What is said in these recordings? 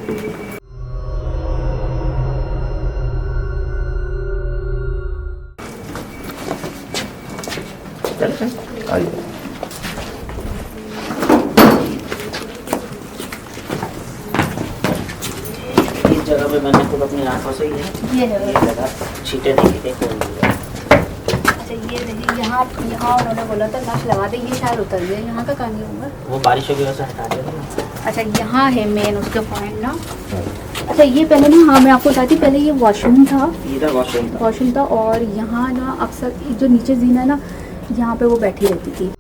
आइए। इस जगह पे मैंने खुद अपनी आंखों से ये जगह छींटे नहीं थे कौन दिया। अच्छा ये देखिए यहाँ उन्होंने बोला था नक्श लगा दे, ये शायद उतर गया, यहाँ का कहाँ नहीं होगा। वो बारिशों की वजह से हटा दिया। अच्छा यहाँ है मेन उसके पॉइंट ना। अच्छा ये पहले ना, हाँ मैं आपको बताती, पहले ये वॉशरूम था, इधर वॉशरूम था और यहाँ ना अक्सर जो नीचे जीना है ना, यहाँ पे वो बैठी रहती थी।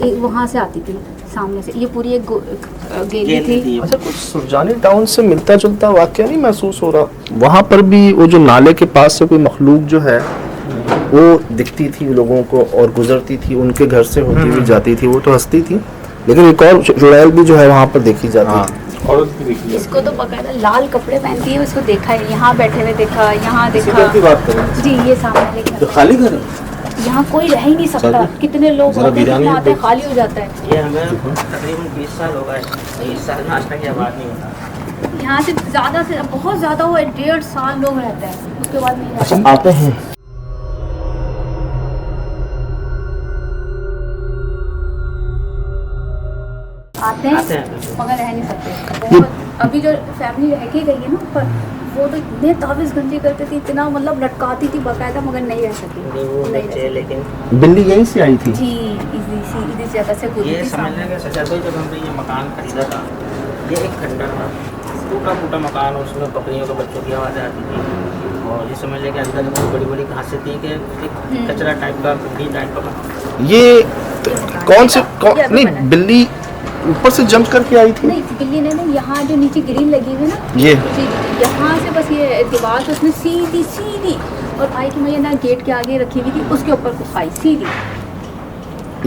एक वहाँ से आती थी सामने से, ये पूरी एक गेंदी थी। अच्छा, कुछ सुरजानी टाउन से मिलता जुलता वाकया नहीं महसूस हो रहा? वहाँ पर भी वो जो नाले के पास से कोई मखलूक जो है वो दिखती थी लोगों को और गुजरती थी, उनके घर से होती हुई जाती थी, वो तो हंसती थी। लेकिन एक और चुड़ैल भी जो है वहाँ पर देखी जाती थी। औरत भी देखी जाती। इसको तो बकायदा लाल कपड़े पहनती है, उसको देखा है, यहाँ बैठे हुए देखा, यहाँ देखा। घर की बात करें जी ये सामने लेकिन तो खाली घर है, यहाँ कोई रह ही नहीं सकता, कितने लोग जरा होते हैं, वीरानी कितना आते हैं, खाली हो जाता है। ये हमें तकरीबन 20 साल हो गए, 20 साल में आज तक ये आबाद नहीं होता। यहाँ से बहुत ज़्यादा वो 1.5 साल लोग रहते हैं, उसके बाद नहीं रहते। अच्छा, आते हैं आते हैं मगर रह नहीं सकते। बहुत अभी जो फैमिली रह के गई है ना ऊपर, वो तो इतने ताबीज़ गंजी करती थी, इतना मतलब लटकाती थी बकायदा, मगर नहीं रह सकी। वो बच्चे लेकिन बिल्ली यहीं से आई थी। जी इसी जगह से कूदी ये थी समझने सामने। का सच्चाई भाई, जब हमने ये मकान खरीदा था, ये एक खंडर था, टूटा मकान, और उसमें बकरियों के बच्चों की आवाज़ें आती थी, और ये समझ लें कि अंदर में बड़ी बड़ी घासें थी कि एक कचरा टाइप का, कुंडी टाइप का। ये कौन से ये अभी नहीं, बना है। बिल्ली ऊपर से जंप करके आई थी? नहीं बिल्ली ने नहीं, यहाँ जो नीचे ग्रिल लगी हुई है ना, ये जी यहाँ से बस ये दीवार से उसने सीधी और आई कि मैं ना गेट के आगे रखी हुई थी, उसके ऊपर आई सीधी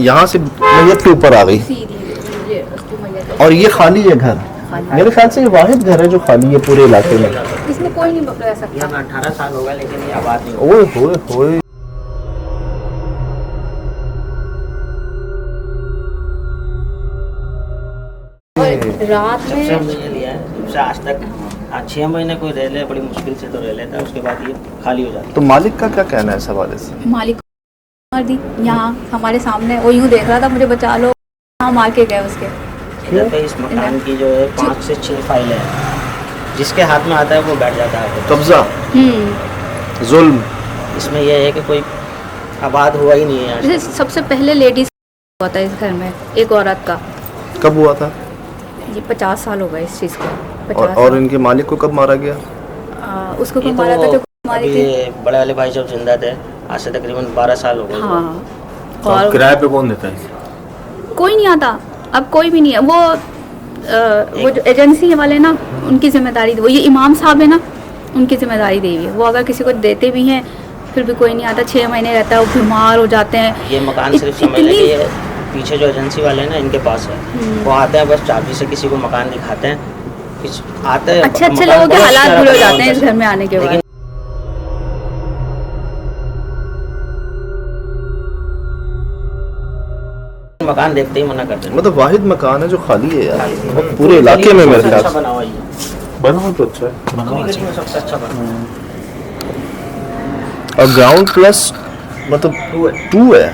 यहाँ से मैयत के ऊपर आ गई। सीधी ये उसकी मैया का। और ये खाली है घर? खाली। मेरे ख्याल से ये वाहिद घर है जो खाली है पूरे इलाके में। इसमें कोई नहीं रह सकता। यहाँ 18 साल होगा लेकिन ये आबाद नहीं होगा। ओए होए होए, और रात जब से हमने में ये लिया है, जब से आज तक 6 महीने कोई रह ले, बड़ी मुश्किल से तो रह लेता है, उसके बाद ये खाली हो जाता है। तो मालिक का क्या कहना है इस हवाले से? मालिक मार दी यहाँ हमारे सामने, वो यूँ देख रहा था मुझे बचा लो, यहाँ मार के गए उसके। इधर पे इस मकान की जो है 5 से 6 फाइलें हैं, जिसके हाथ में आता है वो बैठ जाता है। कब्जा, जुल्म। इसमें यह है कि कोई आबाद हुआ ही नहीं है आज जैसे सबसे पहले लेडीज हुआ था इस घर में, एक औरत का। कब हुआ था? ये 50 साल हो गए इस चीज़ को। 50 और साल। इनके मालिक को कब मारा गया? उसको ये कब मारा था? जो मारी अभी थी। ये बड़े वाले भाई जब जिंदा थे, आज से तकरीबन 12 साल हो गए। हाँ तो और किराए पे कौन देता है? कोई नहीं आता, अब कोई भी नहीं है। वो जो एजेंसी वाले ना, उनकी जिम्मेदारी, वो ये इमाम साहब है ना, उनकी जिम्मेदारी दी हुई है। वो अगर किसी को देते भी हैं फिर भी कोई नहीं आता। 6 महीने रहता है, वो बीमार हो जाते हैं। ये मकान सिर्फ समझ लें कि ये पीछे जो एजेंसी वाले हैं ना, इनके पास है। वो आते हैं बस चाबी से किसी को मकान दिखाते हैं, आते हैं। अच्छे मकान लोगों के बहुत हालात सारा बुरे हो बना जाते हैं इस होता है। घर में आने के बाद। लेकिन मकान देखते ही मना करते हैं। मतलब वाहिद मकान है जो खाली है यार, खाली है। बहुत पूरे इलाके में मेरे सबसे ख्याल अच्छा से। बना हुआ ये, बना तो अच्छा है, पूरी गली में सबसे अच्छा बना। और ग्राउंड प्लस मतलब 2 है।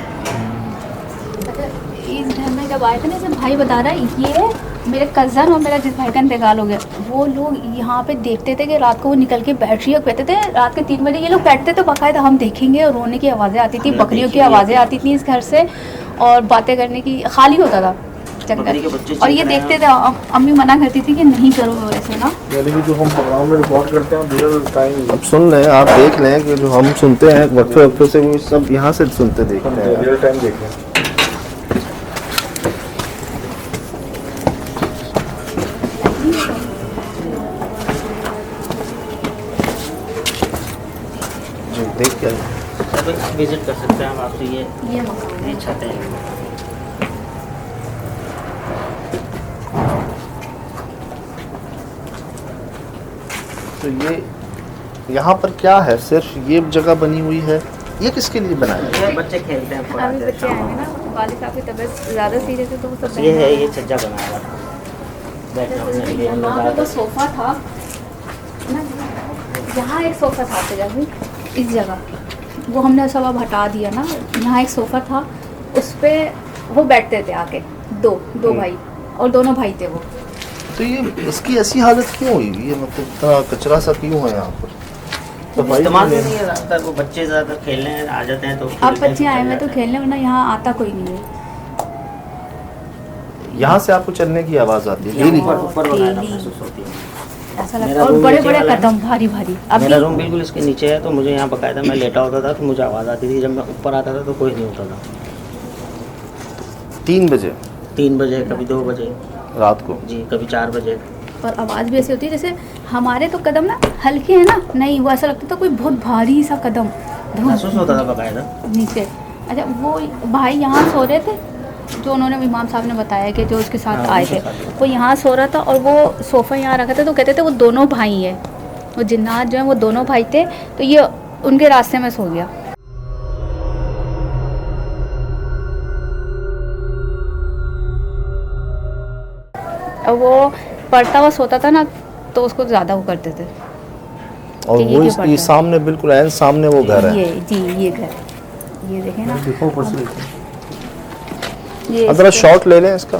इस घर में जब आए थे ना, जब भाई बता रहा है, ये मेरे कज़न और मेरा जिस भाई का इंतकाल हो गया, वो लोग यहाँ पे देखते थे कि रात को वो निकल के बैठ रही है, कहते थे रात के 3 बजे ये लोग बैठते थे बाकायदा, हम देखेंगे, और रोने की आवाज़ें आती थी, बकरियों की आवाज़ें आती थी इस घर से, और बातें करने की, खाली होता था बकरी के जंगल। बच्चे और ये चीख रहे देखते थे, अम्मी मना करती थी कि नहीं करो ऐसे ना। यानी कि जो हम प्रोग्राम में रिकॉर्ड करते हैं रियल टाइम, अब सुन लें, आप देख लें कि जो हम सुनते हैं वक्फे वक्फे से, वो सब यहाँ से सुनते देखते हैं। रियल टाइम देखें। जी देख क्या विजिट कर सकते हैं हम आपसे। ये मकान है। ये छत है। तो ये यहाँ पर क्या है? सिर्फ ये जगह बनी हुई है ये किसके लिए बनाया है? ये बच्चे खेलते हैं, अभी पढ़ाते बच्चे आए हैं हैं। ना, वालिद साहब की तबीयत ज़्यादा सीरियस है तो वो सब ये है, ये छज्जा बनाया हुआ था बैठने उठने के लिए। वहाँ पे तो सोफ़ा था ना, यहाँ एक सोफ़ा था आपके जगह, इस जगह वो हमने सब अब हटा दिया ना। यहाँ एक सोफ़ा था, उस पर वो बैठते थे आके, दो भाई, और दोनों भाई थे वो। तो ये इसकी ऐसी हालत क्यों हुई? ये मतलब इतना कचरा सा क्यों है यहाँ पर? सफाई इस्तेमाल क्यों नहीं नहीं है? है ज़्यादातर, वो बच्चे ज़्यादा खेलने आ जाते हैं तो अब बच्चे आए हुए तो खेलने, वरना यहाँ आता कोई नहीं है। यहाँ से आपको चलने की आवाज़ आती है यहाँ डेली? ऊपर वगैरह डेली। महसूस होती है। ऐसा मेरा लगता है, और रूम बड़े नीचे बड़े वाला है। कदम भारी भारी। अभी मेरा रूम बिल्कुल इसके नीचे है, तो मुझे यहाँ बकायदा मैं लेटा होता था तो मुझे आवाज़ आती थी। जब मैं ऊपर आता था तो कोई नहीं होता था। 3 बजे 3 बजे, कभी 2 बजे रात को? जी, कभी 4 बजे। और आवाज़ भी ऐसी होती है जैसे हमारे तो कदम ना हल्के हैं ना, नहीं वो ऐसा लगता था कोई बहुत भारी सा कदम महसूस होता था बकायदा। नीचे। अच्छा, वो भाई यहाँ सो रहे थे, जो उन्होंने इमाम साहब ने बताया कि जो उसके साथ हाँ, आए उनके थे, साथ। वो यहाँ सो रहा था और वो सोफ़ा यहाँ रखा था, तो कहते थे वो दोनों भाई हैं, वो जिन्नात जो हैं वो दोनों भाई थे, तो ये उनके रास्ते में सो गया। और वो पढ़ता हुआ सोता था ना, तो उसको ज़्यादा वो करते थे। और कि ये वो क्यों पढ़ता ये है? सामने बिल्कुल ऐन सामने वो घर है। ये घर, ये देखें ना, देखो ऊपर से ये जरा इसके- शॉट ले लें इसका।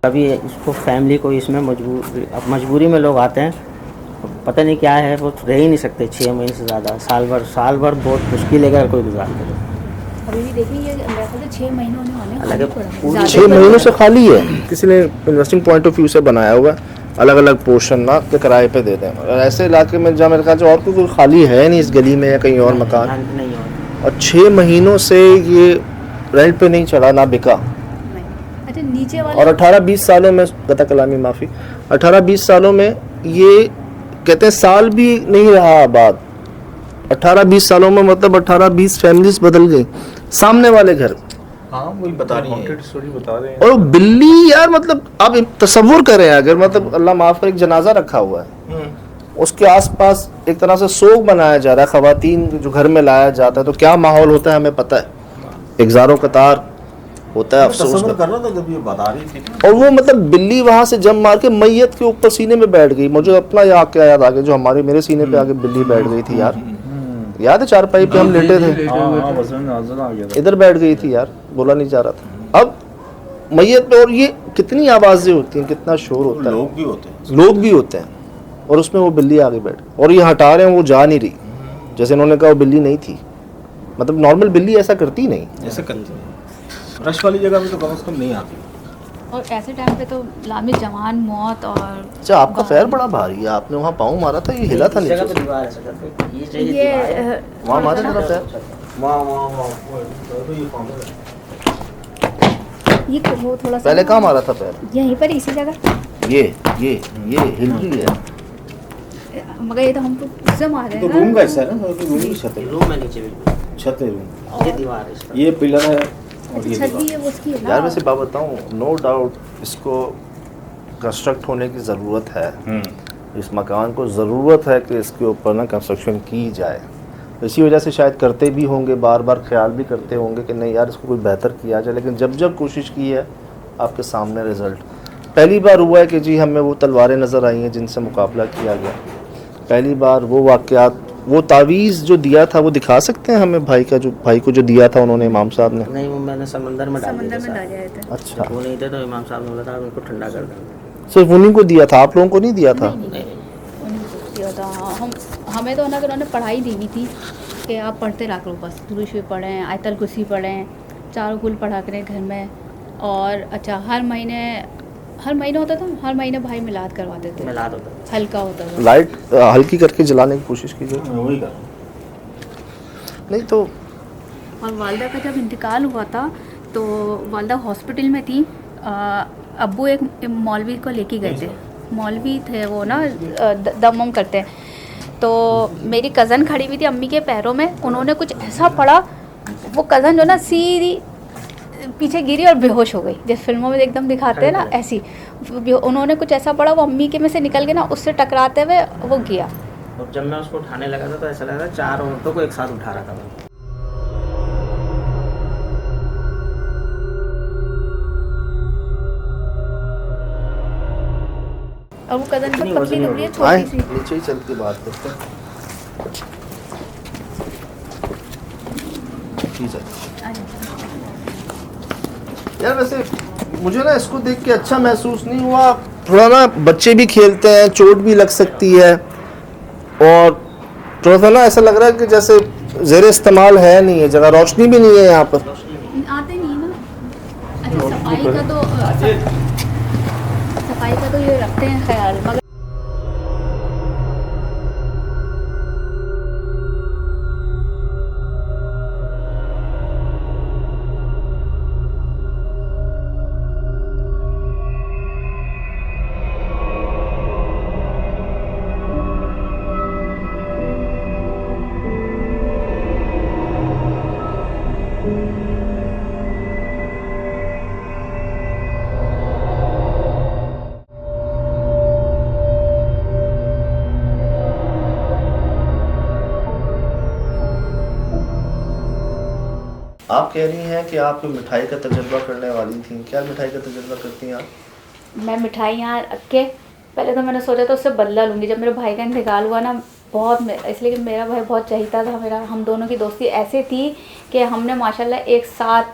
कभी इसको फैमिली को इसमें मजबूरी में लोग आते हैं, पता नहीं क्या है, वो रह ही नहीं सकते 6 महीने से ज़्यादा। साल भर बहुत मुश्किल है अगर कोई गुजारते तो। अभी भी देखिए, ये मेरे ख्याल से 6 महीने होने वाले हैं, हालांकि थोड़ा पूरी ज़्यादा 6 ही महीनों से खाली है, किसी ने इन्वेस्टिंग पॉइंट ऑफ व्यू से बनाया हुआ है, अलग अलग पोर्शन ना के किराए पे देते हैं। और ऐसे इलाके में जहाँ मेरे ख्याल से और कोई खाली है नहीं इस गली में या कहीं और मकान, नहीं हो। और 6 महीनों से ये रेंट पे नहीं चढ़ा ना बिका। नहीं। अच्छा, नीचे वाले और 18-20 सालों में, गता कलामी माफ़ी, 18-20 सालों में ये कहते हैं साल भी नहीं रहा आबाद। 18-20 सालों में मतलब 18-20 फैमिलीज बदल गई। सामने वाले घर हाँ वही बता रही है, स्टोरी बता रहे हैं। और बिल्ली यार, मतलब आप तसव्वुर करें, अगर मतलब अल्लाह माफ करे एक जनाजा रखा हुआ है, उसके आसपास एक तरह से सोग बनाया जा रहा है, खवातीन जो घर में लाया जाता है, तो क्या माहौल होता है हमें पता है। एक ज़ारो कतार होता है, अफसोस तसव्वुर का। कर रहा था जब ये बता रही थी। और वो मतलब बिल्ली वहां से जम मार के मैयत के ऊपर सीने में बैठ गई। मुझे अपना याद आ गया, जो हमारे मेरे सीने पे आके बिल्ली बैठ गई थी यार, याद है? चारपाई पे हम लेटे थे, हाँ बस नजर आ गया था। इधर बैठ गई थी यार, बोला नहीं जा रहा था। अब मैयत पे, और ये कितनी आवाजें होती हैं, कितना शोर होता है, लोग भी होते हैं। लोग भी होते हैं, और उसमें वो बिल्ली आगे बैठ गई और ये हटा रहे हैं, वो जा नहीं रही। जैसे इन्होंने कहा वो बिल्ली नहीं थी, मतलब नॉर्मल बिल्ली ऐसा करती नहीं। ऐसे करते हैं, रश वाली जगह में तो कम से कम नहीं आती। और ऐसे टाइम पे तो लामी जवान मौत। और अच्छा, आपका पैर बड़ा भारी है, आपने वहाँ पाँव मारा था, ये हिला था इस जगह नीचे पे से? दीवार है सर, ये चाहिए ये दीवार है। वहाँ मारा था पैर? वाह वाह वाह, तो ये पागल है। ये वो थोड़ा सा पहले कहाँ मारा था पैर? यहीं पर इसी जगह, ये हिल रही है। मगर ये तो हमको उससे मारे तो हैं रूम ना। का हिस्सा है ना, तो रूम की छत है, रूम में नीचे बिल्कुल छत है रूम। ये दीवार है इस पर। ये पिलर है और ये छत भी दीवार। है वो उसकी है ना। यार वैसे बात बताऊँ, नो डाउट इसको कंस्ट्रक्ट होने की ज़रूरत है। इस मकान को ज़रूरत है कि इसके ऊपर ना कंस्ट्रक्शन की जाए। इसी वजह से शायद करते भी होंगे, बार बार ख्याल भी करते होंगे कि नहीं यार इसको कोई बेहतर किया जाए। लेकिन जब जब कोशिश की है, आपके सामने रिज़ल्ट। पहली बार हुआ है कि जी हमें वो तलवारें नज़र आई हैं जिनसे मुकाबला किया गया। पहली बार वो वाक़यात, वो तावीज़ जो दिया था वो दिखा सकते हैं हमें? भाई को जो दिया था उन्होंने, इमाम साहब ने। नहीं, वो मैंने समंदर में डाल दिया समंदर में था। डाल दिए थे। अच्छा, वो नहीं थे तो इमाम साहब ने बोला था उनको ठंडा कर देंगे। सिर्फ उन्हीं को दिया था, आप लोगों को नहीं दिया था? उन्हीं को दिया था। हमें तो ना उन्होंने पढ़ाई दी हुई थी कि आप पढ़ते रह करो, बस दुरूद शरीफ पढ़ें, आयतल कुर्सी पढ़ें, चारों कुल पढ़ा करें घर में। और अच्छा, हर महीने होता था, हर महीने भाई मिलाद करवाते थे, मिलाद होता था। हल्का होता था। लाइट हल्की करके जलाने की कोशिश कीजिए। मैं वही कर नहीं तो और वालदा का जब इंतकाल हुआ था तो वालदा हॉस्पिटल में थी। अब्बू एक मौलवी को लेके गए थे, मौलवी थे वो ना, दम वम करते हैं। तो मेरी कज़न खड़ी हुई थी अम्मी के पैरों में, उन्होंने कुछ ऐसा पढ़ा, वो कज़न जो ना सीधी पीछे गिरी और बेहोश हो गई, जैसे फिल्मों में एकदम दिखाते हैं ना ऐसी। उन्होंने कुछ ऐसा पड़ा, वो अम्मी के में से निकल के ना उससे टकराते हुए वो गया। और जब मैं उसको उठाने लगा था तो ऐसा लगा था 4 औरतों को एक साथ उठा रहा था मैं। और वो कदम इतनी पर पतली वजनी दुबली है, आए छोटी सी। नीचे ही चल के बात करते हैं। ठीक है यार, वैसे मुझे ना इसको देख के अच्छा महसूस नहीं हुआ। थोड़ा ना बच्चे भी खेलते हैं, चोट भी लग सकती है, और थोड़ा सा ना ऐसा लग रहा है कि जैसे ज़ेरे इस्तेमाल है नहीं है जगह, रोशनी भी नहीं है यहाँ पर। आते नहीं है ना। अच्छा, सफाई का तो ये रखते हैं ख्याल, मगर आप कह रही हैं कि आप मिठाई का तजुर्बा करने वाली थी, क्या मिठाई का तजुर्बा करती हैं आप? मैं मिठाई यहाँ रख के पहले तो मैंने सोचा था उससे बदला लूँगी। जब मेरे भाई का इंतकाल हुआ ना, इसलिए कि मेरा भाई बहुत चाहता था मेरा, हम दोनों की दोस्ती ऐसी थी कि हमने माशाल्लाह एक साथ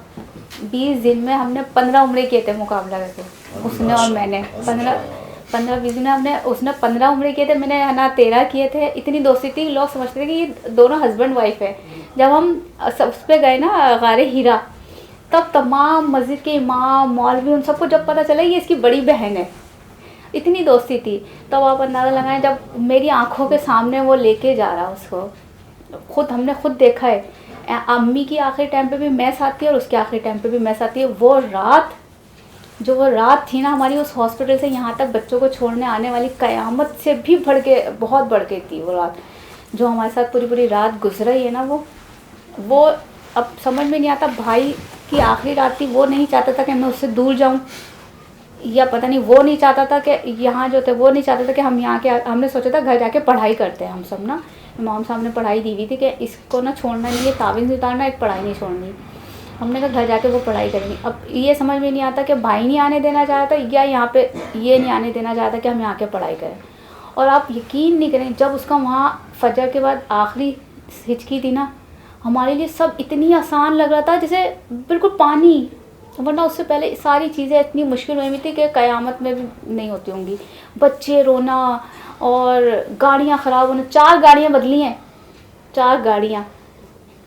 20 दिन में हमने 15 उम्रे किए थे मुकाबला करके, उसने और मैंने 15-20 दिन में हमने, उसने 15 उम्रे किए थे, मैंने है ना 13 किए थे। इतनी दोस्ती थी, लोग समझते थे कि ये दोनों हस्बैंड वाइफ है। जब हम उस पर गए ना गारे हीरा, तब तमाम मस्जिद के इमाम मौलवी उन सबको जब पता चला ये इसकी बड़ी बहन है, इतनी दोस्ती थी। तब आप अंदाज़ा लगाएं, जब मेरी आंखों के सामने वो लेके जा रहा उसको, हमने खुद देखा है। अम्मी की आखिरी टाइम पे भी मैं साथ थी और उसके आखिरी टाइम पे भी मैं साथ थी। वो रात थी ना हमारी, उस हॉस्पिटल से यहाँ तक बच्चों को छोड़ने आने वाली क़यामत से भी बहुत बढ़ के थी वो रात, जो हमारे साथ पूरी रात गुजरी है ना। वो अब समझ में नहीं आता, भाई की आखिरी रात थी, वो नहीं चाहता था कि मैं उससे दूर जाऊं, या पता नहीं वो नहीं चाहता था कि यहाँ जो थे वो नहीं चाहता था कि हम यहाँ के, हमने सोचा था घर जाके पढ़ाई करते हैं हम सब ना। इमाम साहब ने पढ़ाई दी हुई थी कि इसको ना छोड़ना नहीं है, तावीज़ नहीं उतारना, एक पढ़ाई नहीं छोड़नी। हमने कहा घर जाके वो पढ़ाई करेंगे। अब ये समझ में नहीं आता कि भाई नहीं आने देना चाह रहा था या यहाँ पे ये नहीं आने देना चाहता कि हम यहाँ के पढ़ाई करें। और आप यकीन नहीं करें, जब उसका वहाँ फजर के बाद आखिरी हिचकी थी ना, हमारे लिए सब इतनी आसान लग रहा था जैसे बिल्कुल पानी, वरना उससे पहले सारी चीज़ें इतनी मुश्किल हुई थी कि क़यामत में भी नहीं होती होंगी। बच्चे रोना और गाड़ियाँ ख़राब होना, 4 गाड़ियाँ बदली हैं, 4 गाड़ियाँ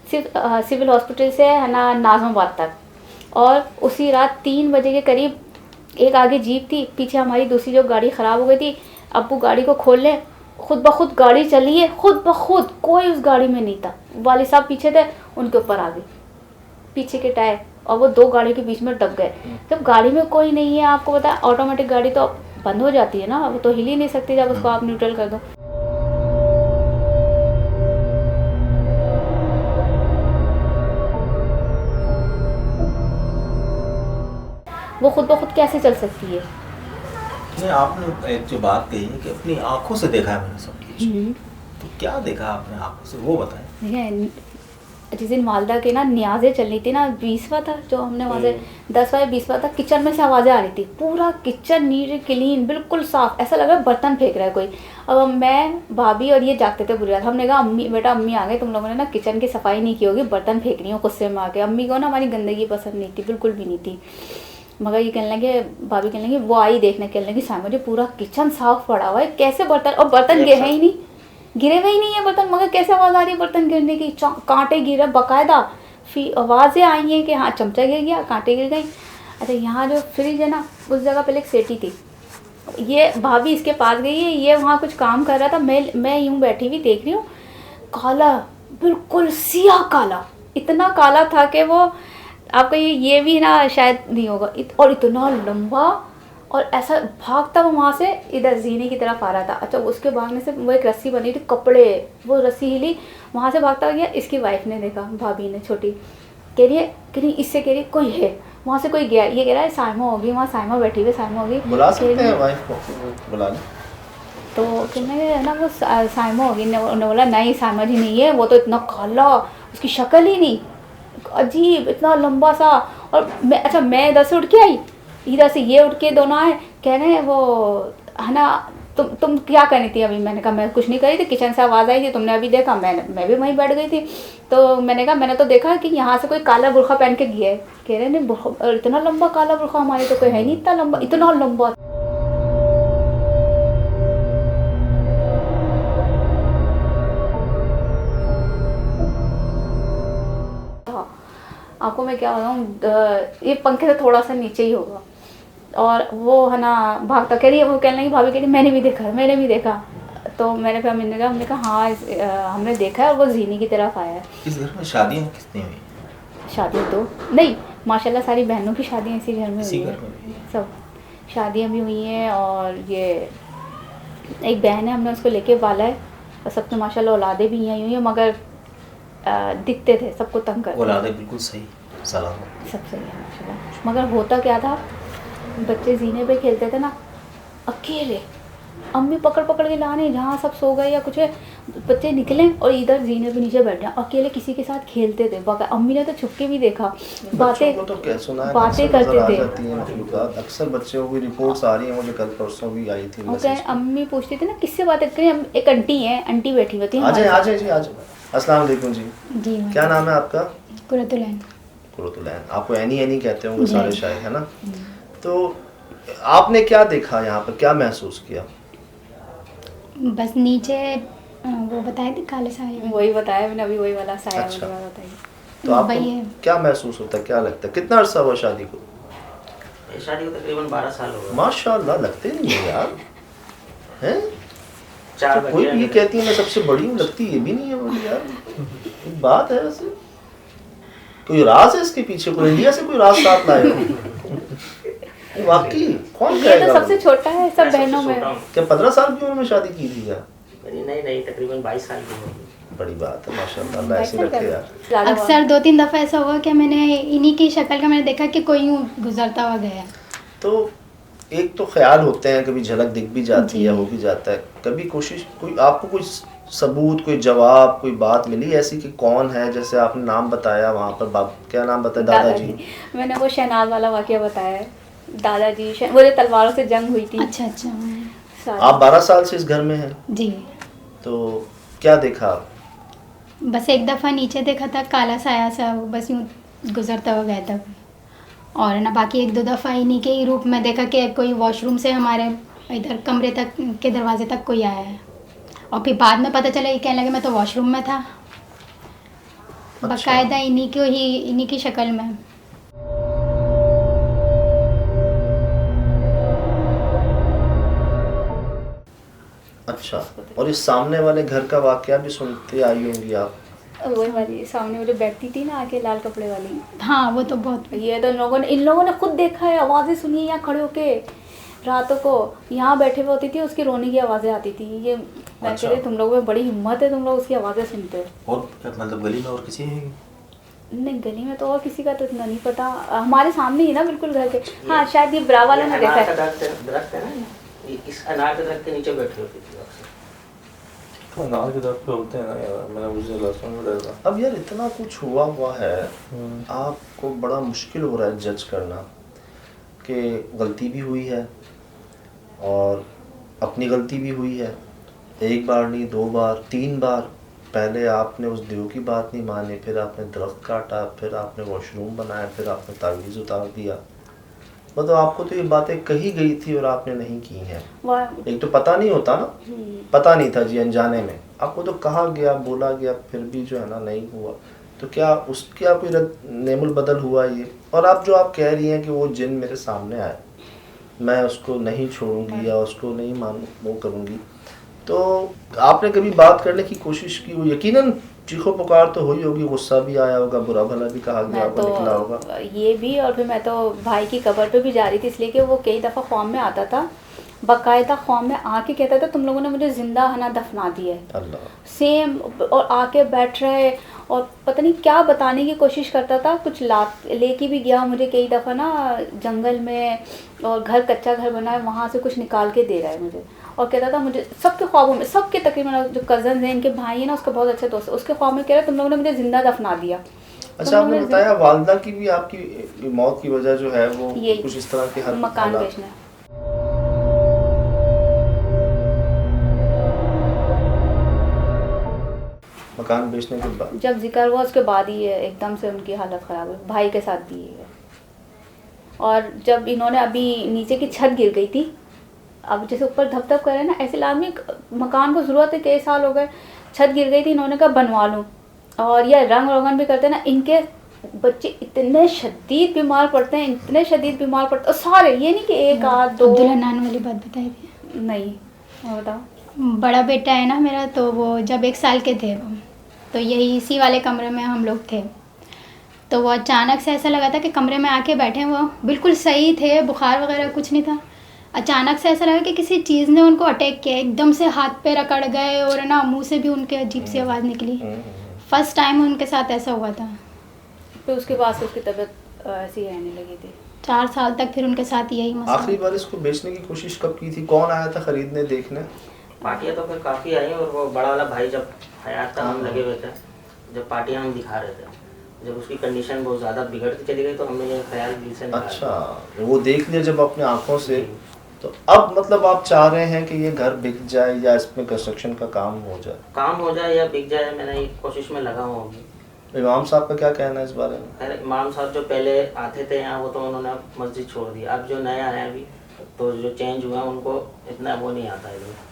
सिविल हॉस्पिटल से है ना नाज़माबाद तक। और उसी रात 3 बजे के करीब एक आगे जीप थी, पीछे हमारी दूसरी जो गाड़ी ख़राब हो गई थी। अब्बू गाड़ी को खोल ले, खुद ब खुद गाड़ी चली है, खुद ब खुद, कोई उस गाड़ी में नहीं था। वालिद साहब पीछे थे, उनके ऊपर आ गई पीछे के टायर, और वो 2 गाड़ियों के बीच में दब गए। जब गाड़ी में कोई नहीं है, आपको पता है ऑटोमेटिक गाड़ी तो बंद हो जाती है ना, वो तो हिल ही नहीं सकती जब उसको आप न्यूट्रल कर दो। वो खुद ब खुद कैसे चल सकती है? नहीं, आपने एक जो बात कही है कि अपनी आंखों से देखा है मैंने सब कुछ, तो क्या देखा आपने आंखों से, वो बताएं। देखिए, जिस दिन वालदा के ना न्याज़ें चल रही थी ना, 20वां था जो हमने वहाँ से 10वां या 20वां था, किचन में से आवाज़ें आ रही थी, पूरा किचन नीट क्लीन बिल्कुल साफ़, ऐसा लग रहा है बर्तन फेंक रहा है कोई। अब मैं, भाभी और ये जागते थे बुरी रात, हमने कहा अम्मी, बेटा अम्मी आ गए, तुम लोगों ने ना किचन की सफाई नहीं की होगी, बर्तन फेंक रही हो गुस्से में आके। अम्मी को ना हमारी गंदगी पसंद नहीं थी, बिल्कुल भी नहीं थी। मगर ये कहने लगे, भाभी कहने लगी, वो आई देखने, कहने लगी सामने मुझे पूरा किचन साफ़ पड़ा हुआ है, कैसे बर्तन, और बर्तन गिरे ही नहीं, गिरे हुए ही नहीं है बर्तन, मगर कैसे आवाज़ आ रही है बर्तन गिरने की, कांटे गिरे बाकायदा, फिर आवाज़ें आई हैं कि हाँ चमचा गिर गया, कांटे गिर गई। अच्छा, यहाँ जो फ्रिज है ना, उस जगह पहले एक सेटी थी, ये भाभी इसके पास गई है, ये वहाँ कुछ काम कर रहा था, मैं यूँ बैठी हुई देख रही हूँ, काला, बिल्कुल सियाह काला, इतना काला था कि वो आपका ये भी ना शायद नहीं होगा, और इतना लंबा, और ऐसा भागता वो वहाँ से इधर जीने की तरफ आ रहा था। अच्छा, उसके भागने से वो एक रस्सी बनी थी, कपड़े, वो रस्सी हिली, वहाँ से भागता गया। इसकी वाइफ ने देखा, भाभी ने छोटी, कह रही इससे, कह रही कोई है, वहाँ से कोई गया, ये कह रहा है साइमा होगी, वहाँ साइमा बैठी हुई, साइमा होगी। बुला सकते हैं वाइफ को, बुला लें। तो कहने ना वो साइमा होगी, ने बोला नहीं साइमा जी नहीं है, वो तो इतना काला, उसकी शक्ल ही नहीं, अजीब, इतना लंबा सा। और मैं इधर से उठ के आई, इधर से ये उठ के दोनों आए, कह रहे हैं वो है ना तुम क्या करनी थी अभी? मैंने कहा मैं कुछ नहीं करी थी, किचन से आवाज़ आई थी, तुमने अभी देखा? मैं भी वहीं बैठ गई थी। तो मैंने कहा मैंने तो देखा कि यहाँ से कोई काला बुरखा पहन के गया है। कह रहे नहीं इतना लंबा काला बुरखा हमारे तो कोई है नहीं, इतना लंबा, इतना लंबा। आपको मैं क्या बताऊँ, ये पंखे से थोड़ा सा नीचे ही होगा। और वो है ना भागता, कह रही है, वो कहने लगी भाभी, कह रही मैंने भी देखा। तो मैंने फिर हमने कहा हाँ हमने देखा है, और वो जीनी की तरफ आया है। इस घर में शादियाँ कितनी हुई? शादी तो नहीं, माशाल्लाह सारी बहनों की शादियाँ इसी घर में इसी हुई घर है, में हुई है। सब शादियाँ भी हुई हैं। और ये एक बहन है, हमने उसको लेके पाला है, और सब तो माशाल्लाह औलादे भी यहीं हुई हैं, मगर दिखते थे, सबको तंग करते औलादे बिल्कुल सही सलामत। सब सही है माशाल्लाह। मगर होता क्या था, बच्चे जीने पे खेलते थे ना, अकेले अम्मी पकड़ पकड़ के लाने, जहाँ सब सो गए या कुछ है, बच्चे निकले और इधर जीने पे नीचे बैठ जाए, अकेले किसी के साथ खेलते थे। अम्मी ने तो छुपके भी देखा, बातें तो क्या सुना है, बातें अक्सर करते नजर आ थे। जाती हैं मखलूक़ात। अक्सर बच्चों की रिपोर्ट्स आ रही हैं, मुझे कल परसों भी आई थी वो मैसेज कहे अम्मी पूछती थी ना किससे बातें करें, एक आंटी है, आंटी बैठी होती है आ जाए हमारे आ जाए जी, आ जाए। अस्सलाम वालेकुम जी, जी क्या नाम है आपका? कुरतुलैन। कुरतुलैन। आपको एनी एनी कहते होंगे सारे शायद, है ना? तो आपने क्या देखा यहाँ पर, क्या महसूस किया? बस नीचे वो बताए थे काले साए साथ। वही बताया मैंने अभी, वही वाला साया अच्छा। वाली बात बताई। तो आपको वही है। क्या महसूस होता है, क्या लगता है? कितना अरसा हुआ शादी को? ये शादी को तकरीबन 12 साल हो गए। माशाल्लाह, लगते नहीं है यार, हैं? 4 तो कोई बच्चे भी ये हैं। कहती है मैं सबसे बड़ी हूँ, लगती ये भी नहीं है मुझे यार। एक बात है वैसे, कोई राज है इसके पीछे, कोई इंडिया से कोई राज साथ लाए हो? वाकई कौन ये कहेगा? तो सबसे छोटा है सब मैं सबसे बहनों में। छोटा हूँ। क्या 15 साल की उम्र में शादी की थी यार? नहीं तकरीबन 22 साल की होगी। बड़ी बात है माशाल्लाह, अल्लाह ऐसे रखे यार। ज़्यादा अक्सर 2-3 दफ़ा ऐसा हुआ कि मैंने इन्हीं की शक्ल का मैंने देखा कि कोई यूँ गुजरता हुआ गया। तो एक तो ख्याल होते हैं, कभी झलक दिख भी जाती जी। है, हो भी जाता है, कभी कोशिश, कोई आपको कोई सबूत, कोई जवाब, कोई बात मिली ऐसी कि कौन है? जैसे आपने नाम बताया वहाँ पर, बाप क्या नाम बताया? दादाजी। मैंने वो शहनाज वाला वाकया बताया है। दादाजी वो जो तलवारों से जंग हुई थी। अच्छा सारी। आप 12 साल से इस घर में हैं, जी। तो क्या देखा आप? बस एक दफ़ा नीचे देखा था काला साया सा, वो बस यूँ गुजरता हुआ गया था। और ना बाकी 1-2 दफ़ा इन्हीं के ही रूप में देखा कि कोई वॉशरूम से हमारे इधर कमरे तक के दरवाजे तक कोई आया है। और फिर बाद में पता चला, ये कहने लगे मैं तो वॉशरूम में था। बाकायदा इन्हीं की शक्ल में। अच्छा, और इस सामने वाले घर का वाकया भी सुनते आई होंगी आप? वही वाली सामने वाली बैठती थी ना आके, लाल कपड़े वाली। हाँ वो तो बहुत। ये तो इन लोगों ने खुद देखा है, आवाज़ें सुनी है यहाँ खड़े होके। रातों को यहाँ बैठे हुए होती थी, उसकी रोने की आवाज़ें आती थी। ये मैं अच्छा। कह रही तुम लोगों में बड़ी हिम्मत है, तुम लोग उसकी आवाज़ें सुनते हो। और मतलब गली में और किसी है? नहीं गली में तो और किसी का तो इतना नहीं पता, हमारे सामने ही ना बिल्कुल घर के। हाँ शायद ये ब्रा वाला ने देखा अनार है। का दरख्त है ना, इस अनार के दरख्त के नीचे बैठी होती थी अक्सर। अनार के दरख्त पे होते हैं ना यार, मैंने मुझे लहसुन में डाला। अब यार इतना कुछ हुआ है, आपको बड़ा मुश्किल हो रहा है जज करना कि गलती भी हुई है और अपनी गलती भी हुई है। 1 बार नहीं, 2 बार, 3 बार। पहले आपने उस देव की बात नहीं मानी, फिर आपने दरख्त काटा, फिर आपने वॉशरूम बनाया, फिर आपने तावीज़ उतार दिया। मतलब आपको तो ये बातें कही गई थी और आपने नहीं की हैं। एक तो पता नहीं होता ना, पता नहीं था जी, अनजाने में आपको तो कहा गया, बोला गया, फिर भी जो है ना नहीं हुआ। तो क्या उसका कोई नेमुल बदल हुआ ये? और आप जो आप कह रही हैं कि वो जिन मेरे सामने आए, मैं उसको नहीं छोड़ूंगी या उसको नहीं वो करूंगी, तो आपने कभी बात करने की कोशिश की? वो यकीनन चीखो पुकार तो हुई होगी, गुस्सा भी आया होगा, बुरा भला भी कहा गया होगा, निकला होगा। तो ये भी, और फिर मैं तो भाई की कब्र पे भी जा रही थी, इसलिए कि वो कई दफ़ा फॉर्म में आता था, बाकायदा ख्वाब में आके कहता था तुम लोगों ने मुझे जिंदा हना दफना दिया है, अल्लाह। सेम। और आके बैठ रहे और पता नहीं क्या बताने की कोशिश करता था, कुछ लेके भी गया मुझे कई दफ़ा ना जंगल में, और घर कच्चा घर बना है वहाँ से कुछ निकाल के दे रहा है मुझे, और कहता था मुझे सबके ख्वाबों में, सबके तकरीबन जो कज़न हैं इनके भाई है ना, उसका बहुत अच्छा दोस्त है, उसके ख्वाब में कह रहा है तुम लोगों ने मुझे ज़िंदा दफना दिया। अच्छा, आपने बताया वालदा की भी आपकी मौत की वजह जो है वो कुछ इस तरह के मकान बेचना। मकान बेचने के बाद जब जिक्र हुआ उसके बाद ही है एकदम से उनकी हालत ख़राब हुई, भाई के साथ भी है। और जब इन्होंने अभी नीचे की छत गिर गई थी, अब जैसे ऊपर धप धप कर रहे हैं ना, ऐसे लाजमी मकान को ज़रूरत है, कई साल हो गए, छत गिर गई थी, इन्होंने कहा बनवा लूँ। और ये रंग रोगन भी करते हैं ना, इनके बच्चे इतने शदीद बीमार पड़ते हैं, इतने शदीद बीमार पड़ते हैं सारे, ये नहीं कि एक आध दो। अब्दुल्ला नान वाली बात बताई थी नहीं, और बताओ। बड़ा बेटा है ना मेरा, तो वो जब 1 साल के थे वो, तो यही इसी वाले कमरे में हम लोग थे, तो वो अचानक से ऐसा लगा था कि कमरे में आके बैठे, वो बिल्कुल सही थे, बुखार वगैरह कुछ नहीं था, अचानक से ऐसा लगा कि किसी चीज़ ने उनको अटैक किया, एकदम से हाथ पैर अकड़ गए और ना मुंह से भी उनके अजीब सी आवाज़ निकली। फर्स्ट टाइम उनके साथ ऐसा हुआ था। फिर उसके बाद से उसकी तबीयत ऐसी ही रहने लगी थी। 4 साल तक फिर उनके साथ यही मसला। आखिरी बार इसको बेचने की कोशिश कब की थी? कौन आया था खरीदने, देखने? पार्टियाँ तो फिर काफ़ी आई, और वो बड़ा वाला भाई जब हयात था हम लगे हुए थे, जब पार्टियाँ हम दिखा रहे थे, जब उसकी कंडीशन बहुत ज़्यादा बिगड़ती चली गई तो हमने ये ख्याल दिल से निकाला। अच्छा, वो देख लिया जब अपने आंखों से, तो अब मतलब आप चाह रहे हैं कि ये घर बिक जाए या इसमें कंस्ट्रक्शन का काम हो जाए या बिक जाए, मैंने ये कोशिश में लगा हूँ अभी। इमाम साहब का क्या कहना है इस बारे में? अरे इमाम साहब जो पहले आते थे यहाँ, वो तो उन्होंने मस्जिद छोड़ दी, अब जो नया है अभी, तो जो चेंज हुआ उनको इतना वो नहीं आता है।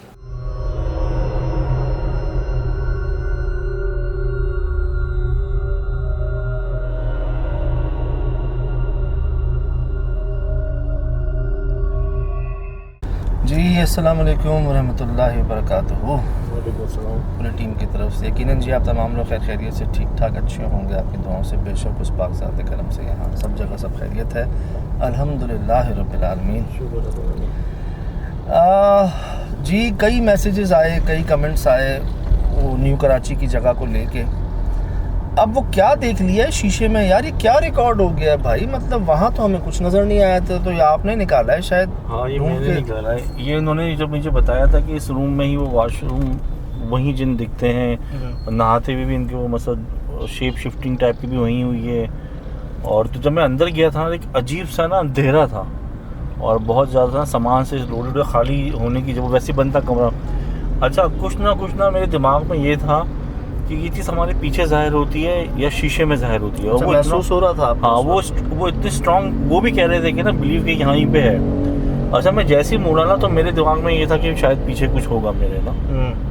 जी, अस्सलाम वालेकुम रहमतुल्लाहि व बरकातुहू। पूरी टीम की तरफ से यकीनन जी आप तमाम लोग खैर खैरियत से ठीक ठाक अच्छे होंगे, आपकी दुआओं से बेशक उस पाक ज़ात करम से यहाँ सब जगह सब खैरियत है, अल्हम्दुलिल्लाह रब्बिल आलमीन। जी, कई मैसेजेस आए, कई कमेंट्स आए वो न्यू कराची की जगह को लेके। अब वो क्या देख लिया है शीशे में यार, ये क्या रिकॉर्ड हो गया भाई? मतलब वहाँ तो हमें कुछ नज़र नहीं आया था, तो ये आपने निकाला है शायद? हाँ, ये मैंने निकाला है। ये इन्होंने जब मुझे बताया था कि इस रूम में ही वो वॉशरूम वहीं जिन दिखते हैं, नहाते हुए भी इनके वो मतलब शेप शिफ्टिंग टाइप की भी वहीं हुई है। और तो जब मैं अंदर गया था एक अजीब सा ना अंधेरा था, और बहुत ज़्यादा ना सामान से लोडेड खाली होने की, जब वैसे बंद था कमरा। अच्छा, कुछ ना मेरे दिमाग में ये था कि ये चीज़ हमारे पीछे जाहिर होती है या शीशे में जाहिर होती है। अच्छा, वो महसूस हो रहा था? हाँ, वो इतने स्ट्रॉन्ग, वो भी कह रहे थे कि ना बिलीव कि यहाँ ही पे है। अच्छा, मैं जैसे ही मुड़ा ना तो मेरे दिमाग में ये था कि शायद पीछे कुछ होगा मेरे ना,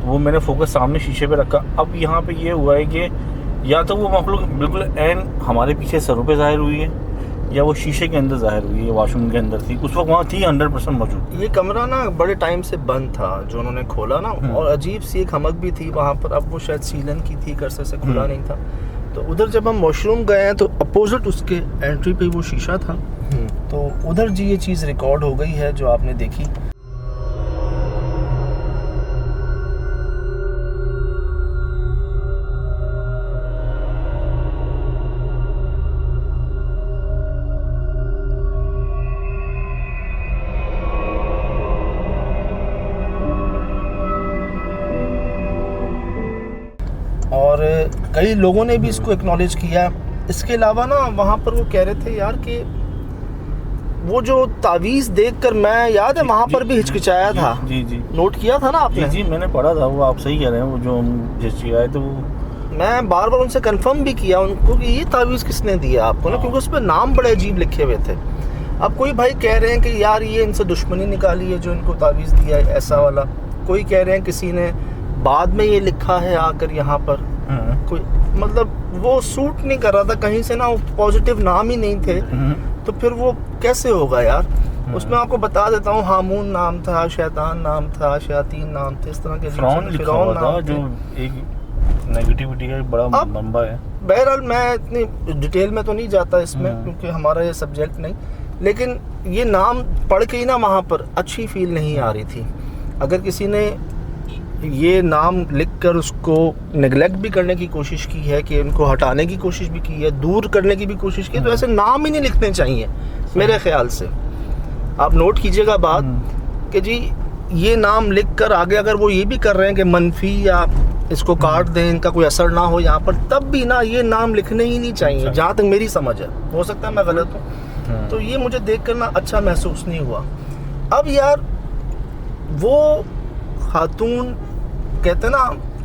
वो मैंने फोकस सामने शीशे पे रखा। अब यहाँ पे ये हुआ है कि या तो वो मखलूक बिल्कुल एन हमारे पीछे सरों पे जाहिर हुई है, या वो शीशे के अंदर जाहिर हुई है, वॉशरूम के अंदर थी, उस वक्त वहाँ थी 100% मौजूद। ये कमरा ना बड़े टाइम से बंद था जो उन्होंने खोला ना, और अजीब सी एक हमक भी थी वहाँ पर। अब वो शायद सीलन की थी, करसे से खुला नहीं था। तो उधर जब हम वॉशरूम गए हैं तो अपोजिट उसके एंट्री पे वो शीशा था, तो उधर जी ये चीज़ रिकॉर्ड हो गई है जो आपने देखी। और कई लोगों ने भी इसको एक्नॉलेज किया। इसके अलावा ना वहाँ पर वो कह रहे थे यार कि वो जो तावीज़ देखकर मैं, याद है वहाँ पर भी हिचकिचाया था। जी, नोट किया था ना आपने? जी, मैंने पढ़ा था, वो आप सही कह रहे हैं। वो जो हम हिचकिचाए थे, वो मैं बार बार उनसे कंफर्म भी किया उनको कि ये तावीज़ किसने दिया आपको ना, क्योंकि उस पर नाम बड़े अजीब लिखे हुए थे। अब कोई भाई कह रहे हैं कि यार ये इनसे दुश्मनी निकाली है जो इनको तावीज़ दिया है ऐसा वाला, कोई कह रहे हैं किसी ने बाद में ये लिखा है आकर यहाँ पर, कोई मतलब वो सूट नहीं कर रहा था कहीं से ना, वो पॉजिटिव नाम ही नहीं थे, तो फिर वो कैसे होगा यार? उसमें आपको बता देता हूँ, हामून नाम था, शैतान नाम था, शयातीन नाम थे, इस तरह के फिरौन लिखा हुआ था, जो एक नेगेटिविटी का एक बड़ा मंबा है। बहरहाल मैं इतनी डिटेल में तो नहीं जाता इसमें, क्योंकि हमारा ये सब्जेक्ट नहीं, लेकिन ये नाम पढ़ के ही ना वहाँ पर अच्छी फील नहीं आ रही थी। अगर किसी ने ये नाम लिखकर उसको नेगलेक्ट भी करने की कोशिश की है, कि उनको हटाने की कोशिश भी की है, दूर करने की भी कोशिश की है, तो ऐसे नाम ही नहीं लिखने चाहिए मेरे ख्याल से। आप नोट कीजिएगा बात कि जी ये नाम लिखकर आगे अगर वो ये भी कर रहे हैं कि मनफी या इसको काट दें, इनका कोई असर ना हो यहाँ पर, तब भी ना ये नाम लिखने ही नहीं चाहिए, जहाँ तक मेरी समझ है। हो सकता है मैं गलत हूँ। तो ये मुझे देख कर ना अच्छा महसूस नहीं हुआ। अब यार वो खातून कहते ना,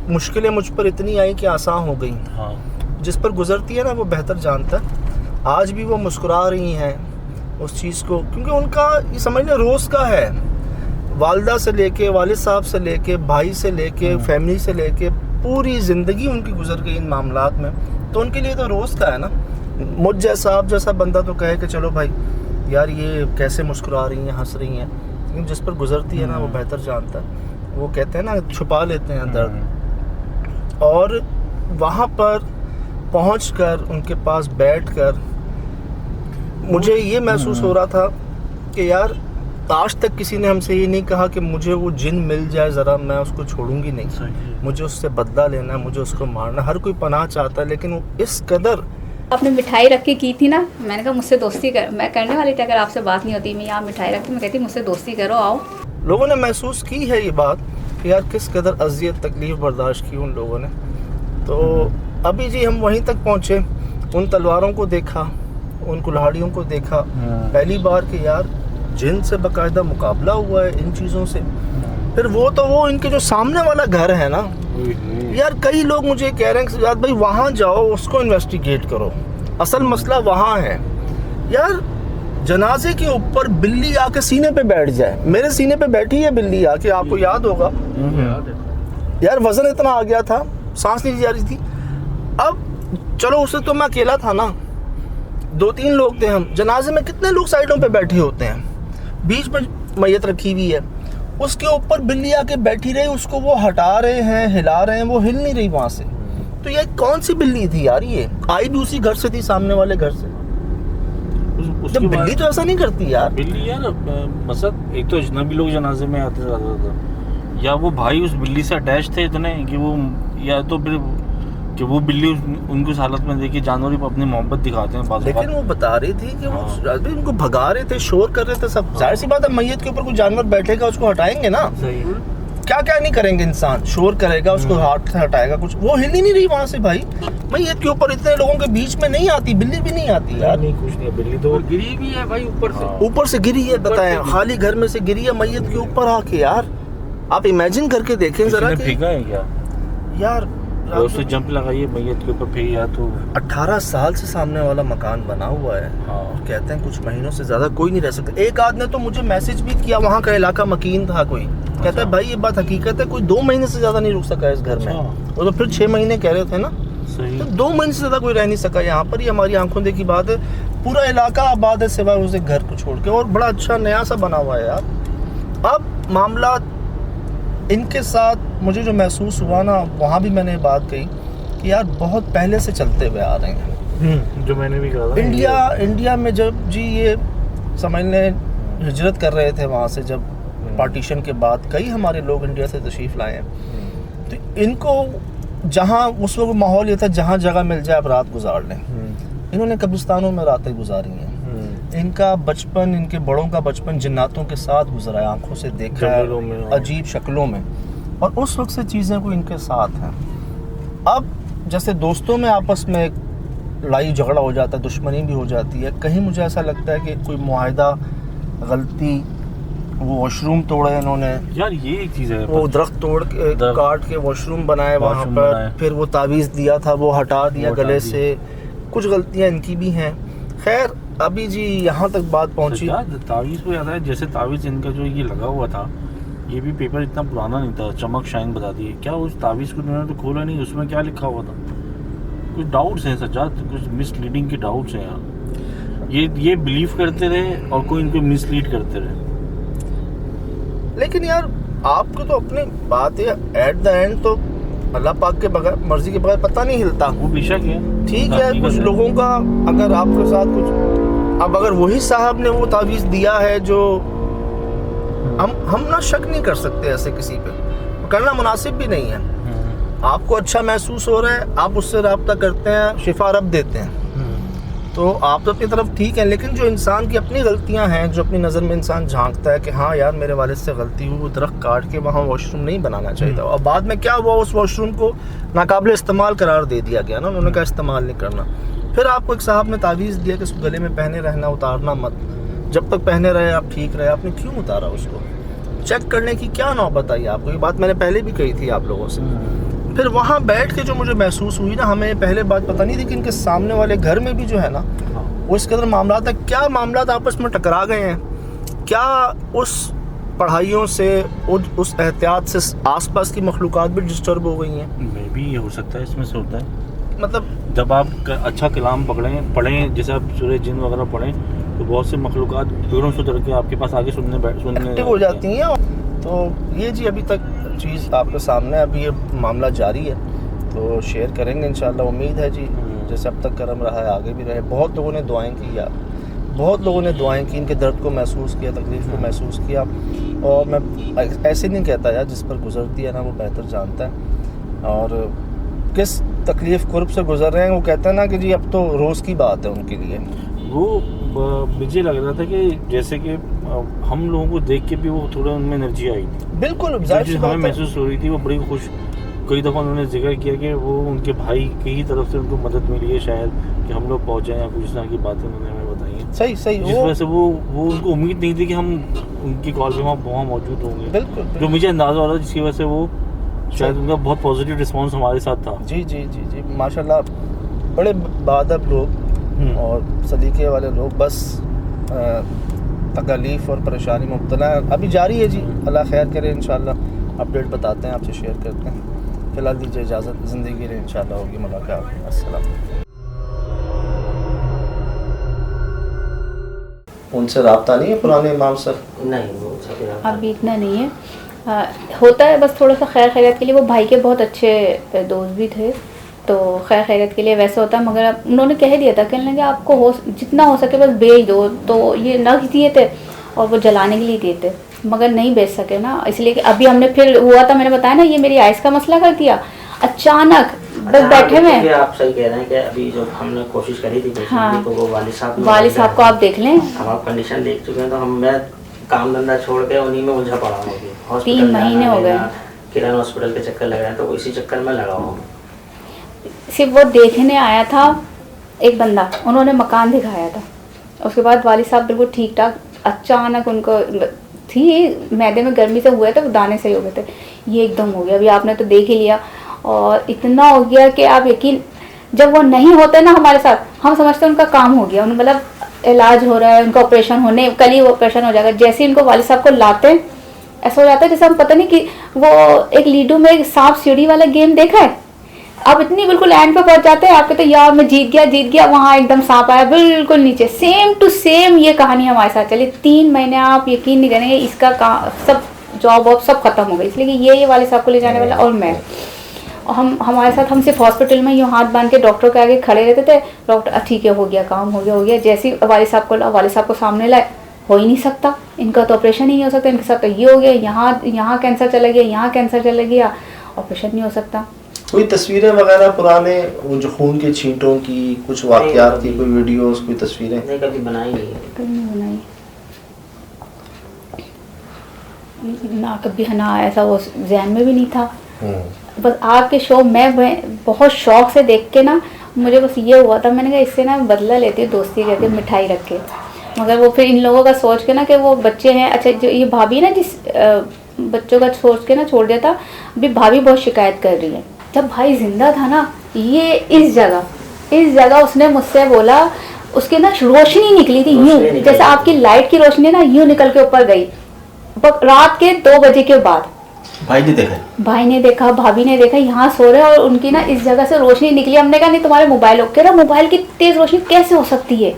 मुश्किलें मुझ पर इतनी आई कि आसान हो गई। हाँ। जिस पर गुजरती है ना वो बेहतर जानता है। आज भी वो मुस्कुरा रही हैं उस चीज़ को, क्योंकि उनका ये समझ लें रोज़ का है। वालदा से लेके, वालिद साहब से लेके, भाई से लेके, फैमिली से लेके, पूरी ज़िंदगी उनकी गुजर गई इन मामलात में। तो उनके लिए तो रोज़ का है ना। मुझ जैसा, आप जैसा बंदा तो कहे कि चलो भाई यार ये कैसे मुस्कुरा रही हैं, हंस रही हैं, लेकिन जिस पर गुजरती है ना वो बेहतर जानता है। वो कहते हैं ना, छुपा लेते हैं दर्द। और वहाँ पर पहुंचकर उनके पास बैठकर मुझे ये महसूस हो रहा था कि यार आज तक किसी ने हमसे ये नहीं कहा कि मुझे वो जिन मिल जाए ज़रा, मैं उसको छोड़ूंगी नहीं, मुझे उससे बदला लेना है, मुझे उसको मारना। हर कोई पनाह चाहता है, लेकिन वो इस कदर। आपने मिठाई रख के की थी ना, मैंने कहा मुझसे दोस्ती कर, मैं करने वाली थी अगर आपसे बात नहीं होती। मैं यहाँ मिठाई रखती, मैं कहती मुझसे दोस्ती करो, आओ। लोगों ने महसूस की है ये बात कि यार किस कदर अज़ियत तकलीफ़ बर्दाश्त की उन लोगों ने। तो अभी जी हम वहीं तक पहुँचे, उन तलवारों को देखा, उन कुल्हाड़ियों को देखा, पहली बार कि यार जिन से बाकायदा मुकाबला हुआ है इन चीज़ों से। फिर वो इनके जो सामने वाला घर है ना यार, कई लोग मुझे कह रहे हैं कि भाई वहाँ जाओ, उसको इन्वेस्टिगेट करो, असल मसला वहाँ है। यार जनाजे के ऊपर बिल्ली आके सीने पे बैठ जाए, मेरे सीने पे बैठी है बिल्ली आके, आपको याद होगा यार, वजन इतना आ गया था, सांस नहीं जा रही थी। अब चलो उससे तो मैं अकेला था ना, 2-3 लोग थे हम। जनाजे में कितने लोग साइडों पे बैठे होते हैं, बीच में मैयत रखी हुई है, उसके ऊपर बिल्ली आके बैठी रही, उसको वो हटा रहे हैं, हिला रहे हैं, वो हिल नहीं रही वहां से। तो ये कौन सी बिल्ली थी यार? ये आई भी उसी घर से थी, सामने वाले घर से। जब बिल्ली तो ऐसा नहीं करती यार। बिल्ली यार मतलब एक तो अजनबी लोग जनाजे में आते ज़्यादा, या वो भाई उस बिल्ली से अटैच थे इतने कि वो, या तो फिर कि वो बिल्ली उनको उस हालत में देखिए, जानवर ही अपनी मोहब्बत दिखाते हैं। लेकिन वो बता रही थी कि वो उनको भगा रहे थे, शोर कर रहे थे सब। जाहिर सी बात है, मैयत के ऊपर कोई जानवर बैठेगा उसको हटाएंगे ना। सही। क्या क्या नहीं करेंगे, इंसान शोर करेगा, उसको हाथ से हटाएगा, कुछ वो हिल ही नहीं रही वहां से। भाई मैयत के ऊपर इतने लोगों के बीच में नहीं आती, बिल्ली भी नहीं आती यार। नहीं कुछ नहीं, बिल्ली तो गिरी भी है भाई ऊपर से। ऊपर से गिरी है, बताएं, खाली घर में से गिरी है मैयत के ऊपर आके। यार आप इमेजिन करके देखें जरा कि फेंका है क्या यार, उससे जंप लगाइए मैयत के ऊपर फेंक, या तो 18 साल से सामने वाला मकान बना हुआ है। और कहते हैं कुछ महीनों से ज्यादा कोई नहीं रह सकता। एक आदमी ने तो मुझे मैसेज भी किया, वहाँ का इलाका मकीन था कोई, कहता है भाई ये बात हकीकत है, कोई 2 महीने से ज्यादा नहीं रुक सका इस घर में। वो तो फिर 6 महीने कह रहे थे ना, सही। तो 2 महीने से ज्यादा कोई रह नहीं सका यहाँ पर। ये हमारी आंखों देखी बात है, पूरा इलाका आबाद है सिवाय उस घर को छोड़ के, और बड़ा अच्छा नया सा बना हुआ है यार। अब मामला इनके साथ मुझे जो महसूस हुआ ना, वहाँ भी मैंने बात कही कि यार बहुत पहले से चलते हुए आ रहे हैं। जो मैंने भी कहा इंडिया में जब जी ये समझ लें हिजरत कर रहे थे वहाँ से, जब पार्टीशन के बाद कई हमारे लोग इंडिया से तशरीफ़ लाए हैं, तो इनको जहाँ उस वक्त माहौल ये था जहाँ जगह मिल जाए आप रात गुजार लें। इन्होंने कब्रिस्तानों में रातें गुजारी हैं। इनका बचपन, इनके बड़ों का बचपन जिन्नातों के साथ गुजरा है, आंखों से देखा है, अजीब शक्लों में, और उस वक्त से चीज़ें कोई इनके साथ हैं। अब जैसे दोस्तों में आपस में लड़ाई झगड़ा हो जाता है, दुश्मनी भी हो जाती है, कहीं मुझे ऐसा लगता है कि कोई मुआहदा, गलती, वो वॉशरूम तोड़ा है इन्होंने यार, ये एक चीज़ है, वो दरख्त तोड़ के काट के वॉशरूम बनाए वहाँ पर, फिर वो तावीज़ दिया था वो हटा दिया गले से। कुछ गलतियाँ इनकी भी हैं। खैर अभी जी यहाँ तक बात पहुँची। तावीज़ को याद है, जैसे तावीज़ इनका जो ये लगा हुआ था, ये भी पेपर इतना पुराना नहीं था, चमक शाइन बता दी। क्या उस तावीज़ को उन्होंने तो खोला नहीं, उसमें क्या लिखा हुआ था? कुछ डाउट्स हैं सज्जाद, कुछ मिसलीडिंग के डाउट्स हैं यार। ये बिलीव करते रहे और कोई इनको मिसलीड करते रहे। लेकिन यार आपको तो अपनी बात है, एट द एंड तो अल्लाह पाक के बगैर, मर्जी के बगैर पता नहीं हिलता। वो बेशक है, ठीक है, कुछ लोगों का अगर आपके साथ कुछ अब अगर वही साहब ने वो तावीज़ दिया है जो हम ना शक नहीं कर सकते ऐसे किसी पे, करना मुनासिब भी नहीं है। आपको अच्छा महसूस हो रहा है, आप उससे रब्ता करते हैं, शिफा रब देते हैं, तो आप तो अपनी तरफ ठीक है। लेकिन जो इंसान की अपनी गलतियां हैं, जो अपनी नज़र में इंसान झांकता है कि हाँ यार मेरे वालिद से गलती हुई, वो दरख्त काट के वहाँ वॉशरूम नहीं बनाना चाहिए था, और बाद में क्या हुआ, उस वॉशरूम को नाकाबिल इस्तेमाल करार दे दिया गया ना, उन्होंने कहा इस्तेमाल नहीं करना। फिर आपको एक साहब ने तावीज़ दिया कि उसको गले में पहने रहना, उतारना मत, जब तक पहने रहे आप ठीक रहे। आपने क्यों उतारा उसको? चेक करने की क्या नौबत आई आपको? ये बात मैंने पहले भी कही थी आप लोगों से। फिर वहाँ बैठ के जो मुझे महसूस हुई ना, हमें पहले बात पता नहीं थी कि इनके सामने वाले घर में भी जो है ना, वो इस कदर मामला था, क्या मामला आपस में टकरा गए हैं, क्या उस पढ़ाइयों से, उस एहतियात से आसपास की मखलूक़ात भी डिस्टर्ब हो गई हैं। मे भी ये हो सकता है, इसमें से होता है। मतलब जब आप अच्छा कलाम पढ़ें, जैसे आप सूरह जिन वगैरह पढ़ें, तो बहुत से मखलूक़ात पेड़ों से उतर के आपके पास आगे सुनने एक्टिव हो जाती हैं। तो ये जी अभी तक चीज़ आपके सामने, अभी ये मामला जारी है, तो शेयर करेंगे इंशाल्लाह। उम्मीद है जी जैसे अब तक करम रहा है आगे भी रहे। बहुत लोगों ने दुआएं की यार, बहुत लोगों ने दुआएं की, इनके दर्द को महसूस किया, तकलीफ़ को महसूस किया। और मैं ऐसे नहीं कहता यार, जिस पर गुजरती है ना वो बेहतर जानता है, और किस तकलीफ़ कुर्ब से गुजर रहे हैं वो कहते हैं ना कि जी अब तो रोज़ की बात है उनके लिए। वो मुझे लग रहा था कि जैसे कि हम लोगों को देख के भी वो थोड़ा उनमें एनर्जी आई थी। बिल्कुल हमें महसूस हो रही थी, वो बड़ी खुश। कई दफ़ा उन्होंने जिक्र किया कि वो उनके भाई की ही तरफ से उनको मदद मिली है शायद, कि हम लोग पहुँचे या कुछ तरह की बातें उन्होंने हमें बताई हैं। सही जिस वजह से वो उनको उम्मीद नहीं थी कि हम उनकी कॉल पे वहाँ मौजूद होंगे। बिल्कुल, जो मुझे अंदाज़ा हो रहा है, जिसकी वजह से वो शायद उनका बहुत पॉजिटिव रिस्पॉन्स हमारे साथ था। जी जी जी जी माशाल्लाह, बड़े बाअदब लोग और सलीके वाले लोग। बस तकलीफ़ और परेशानी मुब्तला अभी जारी है जी, अल्लाह खैर करे, इंशाल्लाह अपडेट बताते हैं, आपसे शेयर करते हैं। फ़िलहाल दीजिए इजाज़त, ज़िंदगी रहे, इंशाल्लाह होगी मुलाकात। अस्सलाम। उनसे रब्ता नहीं है पुराने इमाम सर? नहीं, वो सभी अभी इतना नहीं है, होता है बस थोड़ा सा खैर खैरियत के लिए। वो भाई के बहुत अच्छे दोस्त भी थे, तो खैर खैरियत के लिए वैसे होता है। मगर अब उन्होंने कह दिया था, कहने लगे आपको हो जितना हो सके बस बेच दो, तो ये नग दिए थे और वो जलाने के लिए दिए थे, मगर नहीं बेच सके ना, इसलिए कि अभी हमने फिर हुआ था, मैंने बताया ना ये मेरी आइस का मसला कर दिया अचानक, बस बैठे में। आप सही कह रहे हैं कि अभी जो हमने कोशिश करी थी हाँ, तो वो वालिद साहब को आप देख लें, हम आप कंडीशन देख चुके हैं, तो मैं काम धंधा छोड़ के उन्हीं में उलझा पड़ा हूँ। 3 महीने हो गए, किरण हॉस्पिटल के चक्कर लग रहे हैं, तो इसी चक्कर में लगा हूँ। सिर्फ वो देखने आया था एक बंदा, उन्होंने मकान दिखाया था, उसके बाद वालिद साहब बिल्कुल ठीक ठाक, अचानक उनको थी मैदे में गर्मी से हुए थे, वो दाने सही हो गए थे, ये एकदम हो गया। अभी आपने तो देख ही लिया, और इतना हो गया कि आप यकीन, जब वो नहीं होते ना हमारे साथ, हम समझते उनका काम हो गया, उन मतलब इलाज हो रहा है, उनका ऑपरेशन होने, कल ही वो ऑपरेशन हो जाएगा। जैसे इनको वालिद साहब को लाते हैं, ऐसा हो जाता है जैसे हम पता नहीं कि वो एक लीडो में एक सांप सीढ़ी वाला गेम देखा है, अब इतनी बिल्कुल एंड पे पहुंच जाते हैं, आपके तो यार मैं जीत गया, वहाँ एकदम सांप आया बिल्कुल नीचे। सेम टू सेम ये कहानी हमारे साथ चली 3 महीने, आप यकीन नहीं करेंगे, इसका सब जॉब वॉब सब खत्म हो गई, इसलिए कि ये वाले साहब को ले जाने वाला और मैं, हमारे साथ हम सिर्फ हॉस्पिटल में यूँ हाथ बांध के डॉक्टर के आगे खड़े रहते थे, डॉक्टर ठीक है हो गया काम, हो गया। जैसे ही वालिद साहब को सामने लाए, हो ही नहीं सकता, इनका तो ऑपरेशन ही नहीं हो सकता, इनके साथ तो ये हो गया, यहाँ कैंसर चला गया, यहाँ कैंसर चला गया, ऑपरेशन नहीं हो सकता। कोई तस्वीरें वगैरह पुराने वो जो खून के छींटों की कुछ वाक़यात की, कोई वीडियोस, कोई तस्वीरें? नहीं, कभी बनाई नहीं है, कभी नहीं बनाई ना, कभी ना ऐसा वो जहन में भी नहीं था। बस आपके शो मैं बहुत शौक से देख के ना, मुझे बस ये हुआ था, मैंने कहा इससे ना बदला लेती हूँ दोस्ती करके, मिठाई रख के। मगर वो फिर इन लोगों का सोच के ना कि वो बच्चे हैं, अच्छा जो ये भाभी ना जिस बच्चों का सोच के ना छोड़ दिया था, अभी भाभी बहुत शिकायत कर रही है। जब भाई जिंदा था ना, ये इस जगह उसने मुझसे बोला, उसकी ना रोशनी निकली थी यूं, जैसे आपकी लाइट की रोशनी ना यूं निकल के ऊपर गई, रात के 2 बजे के बाद। भाई ने देखा, भाभी ने देखा, यहाँ सो रहे और उनकी ना इस जगह से रोशनी निकली। हमने कहा नहीं तुम्हारे मोबाइल कह रहा मोबाइल की तेज रोशनी कैसे हो सकती है,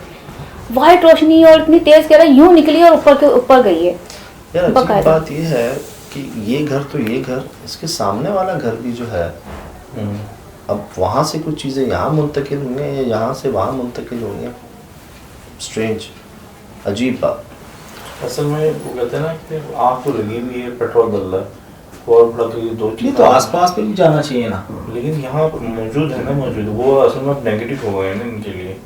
वाइट रोशनी और इतनी तेज कह रहा यूं निकली और ऊपर के ऊपर गई है। यार अजीब बात ये है कि ये घर तो ये घर, इसके सामने वाला घर भी जो है, अब वहाँ से कुछ चीज़ें यहाँ मुंतकिल हुई हैं या यहाँ से वहाँ मुंतकिल हुई हैं, स्ट्रेंज, अजीब बात। असल में वो कहते हैं ना कि आग तो लगी हुई है, पेट्रोल डल रहा है और बड़ा, तो ये दो नहीं चीज़ तो आसपास पे भी जाना चाहिए ना। लेकिन यहाँ पर मौजूद है ना, मौजूद वो असल में नेगेटिव हो गए हैं ना इनके लिए,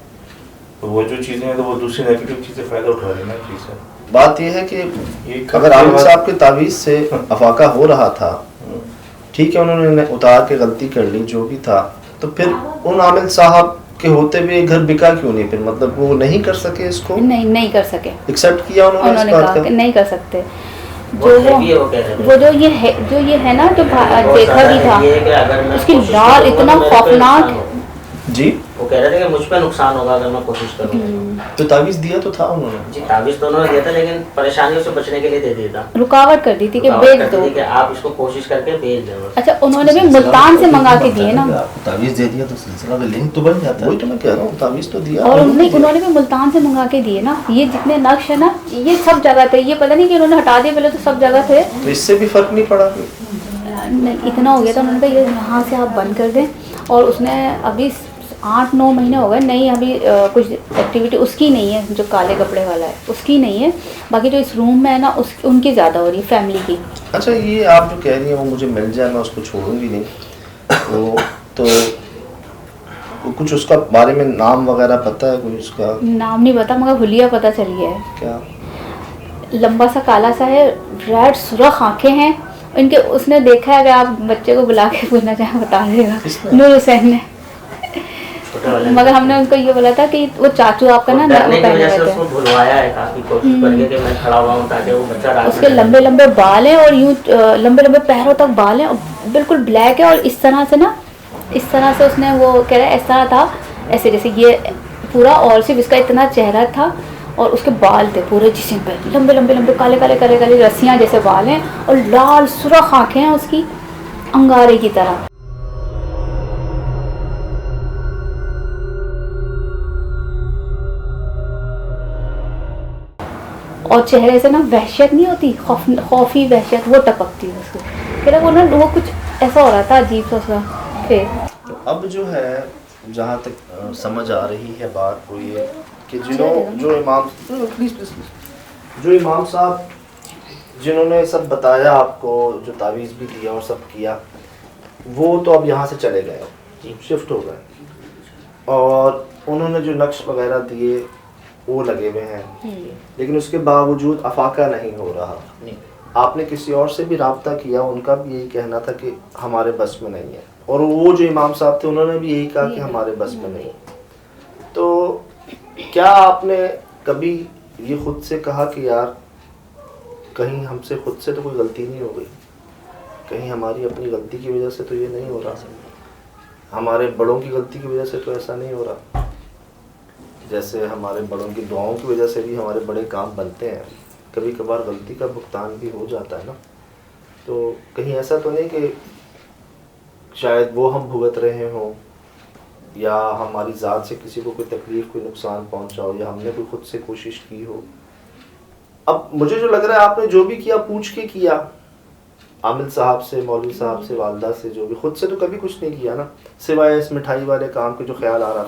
तो वो जो चीज़ें हैं तो वो दूसरी नेगेटिव चीज़ें फ़ायदा उठा रही है ना चीज़ से। बात यह है कि ये अगर आमिर साहब के तावीज़ से अफाका हो रहा था, ठीक है, उन्होंने उतार के गलती कर ली जो भी था, तो फिर उन आमिर साहब के होते हुए घर बिका क्यों नहीं? फिर मतलब वो नहीं कर सके इसको, नहीं कर सके, एक्सेप्ट किया उन्होंने इस उन्होंने बात कहा का? कि नहीं कर सकते। वो जो हैवी है, वो कह रहे हैं। वो जो ये है ना, जो वो देखा कह भी रहे था, हैं ये कि अगर मैं उसकी कोशिश लाल करूंगा इतना तो मेरे पे खौफनाक, नुकसान होगा। जी, वो कह रहे थे कि मुझ पे नुकसान होगा अगर मैं कोशिश करूंगा। तो तावीज़ दिया तो था उन्होंने। जी ताबीज तो उन्होंने दिया था, लेकिन परेशानियों से बचने के लिए दे दिया था। रुकावट कर दी थी कि रुकावट बेच करती दो। थी कि आप इसको कोशिश करके बेच दो। अच्छा, उन्होंने भी मुल्तान से मंगा के दिए ना, तावीज़ दे दिया तो सिलसिला का लिंक तो बन जाता वही है। तो मैं कह रहा हूँ, तावीज़ तो दिया और उन्होंने भी मुल्तान से मंगा के दिए ना। ये जितने नक्श है ना, ये सब जगह थे, ये पता नहीं कि उन्होंने हटा दिए, पहले तो सब जगह थे। तो इससे भी फर्क नहीं पड़ा। नहीं, इतना हो गया था, उन्होंने कहा ये यहाँ से आप बंद कर दें। और उसने अभी 8-9 महीने हो गए, नहीं अभी कुछ एक्टिविटी उसकी नहीं है, जो काले कपड़े वाला है उसकी नहीं है, बाकी जो इस रूम में है ना उनकी ज़्यादा हो रही है, फैमिली की। अच्छा, ये आप जो कह रही हैं वो मुझे मिल जाए, मैं उसको छोड़ूंगी नहीं। तो कुछ उसका बारे में नाम वगैरह पता है? कोई उसका नाम नहीं पता, मगर हुलिया पता चल गया है। क्या? लंबा सा काला सा है, रेड सुरख आंखें हैं इनके। उसने देखा है, अगर आप बच्चे को बुला के पूछना चाहें बता देगा, नूर हुसैन ने। मगर हमने उनको ये बोला था कि वो चाचू आपका ना डरने की पहने वजह से हुए थे। उसको भुलवाया है, काफी कोशिश करके कि मैं खड़ा हुआ हूँ ताकि वो बच्चा रात उसके में लंबे लंबे बाल हैं और यूं लंबे लंबे पैरों तक बाल हैं और बिल्कुल ब्लैक है। और इस तरह से ना, इस तरह से उसने, वो कह रहा है इस तरह था, ऐसे जैसे ये पूरा, और सिर्फ इसका इतना चेहरा था और उसके बाल थे पूरे जिस्म पे, लंबे लंबे लंबे काले काले काले काले रस्सियाँ जैसे बाल हैं और लाल सुरख आँखें हैं उसकी, अंगारे की तरह। और चेहरे से ना वहशत नहीं होती, खौफी वहशत, वो टपकती है उसको। फिर वो कुछ ऐसा हो रहा था अजीब सा उसका। फिर तो अब जो है, जहाँ तक समझ आ रही है बात, वो ये कि जो इमाम साहब जिन्होंने सब बताया आपको, जो तावीज़ भी दिया और सब किया, वो तो अब यहाँ से चले गए, शिफ्ट हो गए, और उन्होंने जो नक्श वगैरह दिए वो लगे हुए हैं, लेकिन उसके बावजूद अफाका नहीं हो रहा। आपने किसी और से भी राब्ता किया, उनका भी यही कहना था कि हमारे बस में नहीं है, और वो जो इमाम साहब थे उन्होंने भी यही कहा कि हमारे बस में नहीं है। तो क्या आपने कभी ये खुद से कहा कि यार कहीं हमसे खुद से तो कोई गलती नहीं हो गई, कहीं हमारी अपनी गलती की वजह से तो ये नहीं हो रहा, हमारे बड़ों की गलती की वजह से तो ऐसा नहीं हो रहा, जैसे हमारे बड़ों की दुआओं की वजह से भी हमारे बड़े काम बनते हैं, कभी कभार गलती का भुगतान भी हो जाता है ना। तो कहीं ऐसा तो नहीं कि शायद वो हम भुगत रहे हों, या हमारी ज़ात से किसी को कोई तकलीफ़, कोई नुकसान पहुंचा हो, या हमने कोई खुद से कोशिश की हो। अब मुझे जो लग रहा है आपने जो भी किया पूछ के किया, आमिल साहब से, मौलवी साहब से, वालदा से, जो भी, खुद से तो कभी कुछ नहीं किया ना, सिवाय इस मिठाई वाले काम के जो ख्याल आ रहा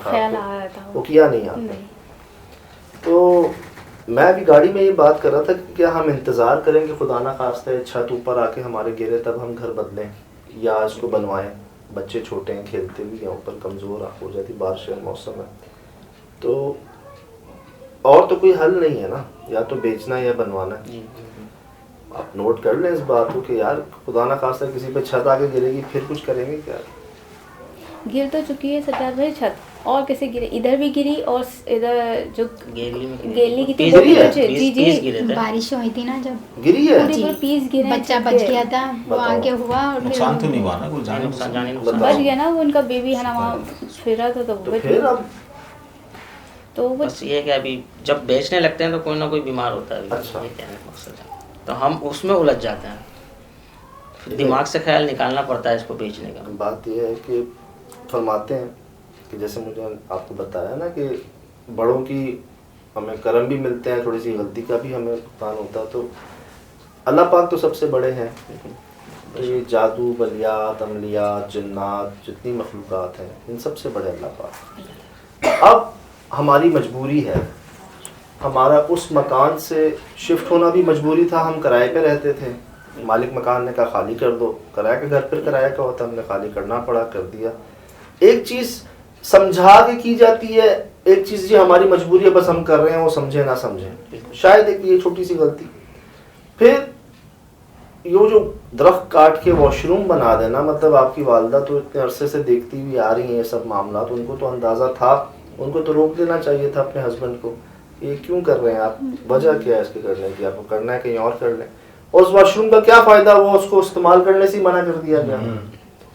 था वो किया नहीं आपने। तो मैं भी गाड़ी में ये बात कर रहा था कि क्या हम इंतज़ार करेंगे खुदा ना खास्ता छत ऊपर आके हमारे गिरे तब हम घर बदलें, या इसको बनवाएं? बच्चे छोटे हैं, खेलते भी हैं, ऊपर कमज़ोर हो जाती, बारिश का मौसम है, तो और तो कोई हल नहीं है ना, या तो बेचना या बनवाना। आप नोट कर लें इस बात को कि यार खुदा ना खास्ता किसी पे छत आके गिरेगी, फिर कुछ करेंगे क्या? गिर तो चुकी है सज्जाद भाई छत, और कैसे गिरे, इधर भी गिरी और इधर जो गेली की थी, जी बारिश हुई थी ना जब गिरी है, पूरे पीस गिरे, बच्चा बच गया था, वो आगे हुआ और नुकसान तो नहीं हुआ ना, कुछ जाने बच गया ना, वो उनका बेबी है ना वहाँ फिरा था, तो फिर अब तो बस ये है कि अभी जब बेचने लगते हैं तो कोई ना कोई बीमार होता है। अच्छा। ये कहने का मकसद है, तो हम उसमें उलझ जाते हैं, फिर दिमाग से ख्याल निकालना पड़ता है इसको बेचने का। बात यह है कि फरमाते हैं कि जैसे मुझे आपको बताया ना कि बड़ों की हमें करम भी मिलते हैं, थोड़ी सी गलती का भी हमें भुगतान होता है, तो अल्लाह पाक तो सबसे बड़े हैं। ये जादू, बलियात, अमलियात, जिन्नात, जितनी मखलूक़ात हैं, इन सबसे बड़े अल्लाह पाक। अब हमारी मजबूरी है, हमारा उस मकान से शिफ्ट होना भी मजबूरी था, हम किराए पे रहते थे, मालिक मकान ने कहा खाली कर दो, किराए का घर पर किराया का होता, हमने खाली करना पड़ा, कर दिया। एक चीज़ समझा के की जाती है, एक चीज़ ये हमारी मजबूरी है, बस हम कर रहे हैं, वो समझे ना समझे, शायद एक ये छोटी सी गलती। फिर ये जो दरख्त काट के वॉशरूम बना देना, मतलब आपकी वालदा तो इतने अरसे से देखती हुई आ रही हैं ये सब मामला, तो उनको तो अंदाज़ा था, उनको तो रोक देना चाहिए था अपने हस्बैंड को, ये क्यों कर रहे हैं आप, वजह क्या है इसके करने की, आपको करना है कहीं और कर लें। और उस वॉशरूम का क्या फ़ायदा, वो उसको इस्तेमाल करने से ही मना कर दिया गया,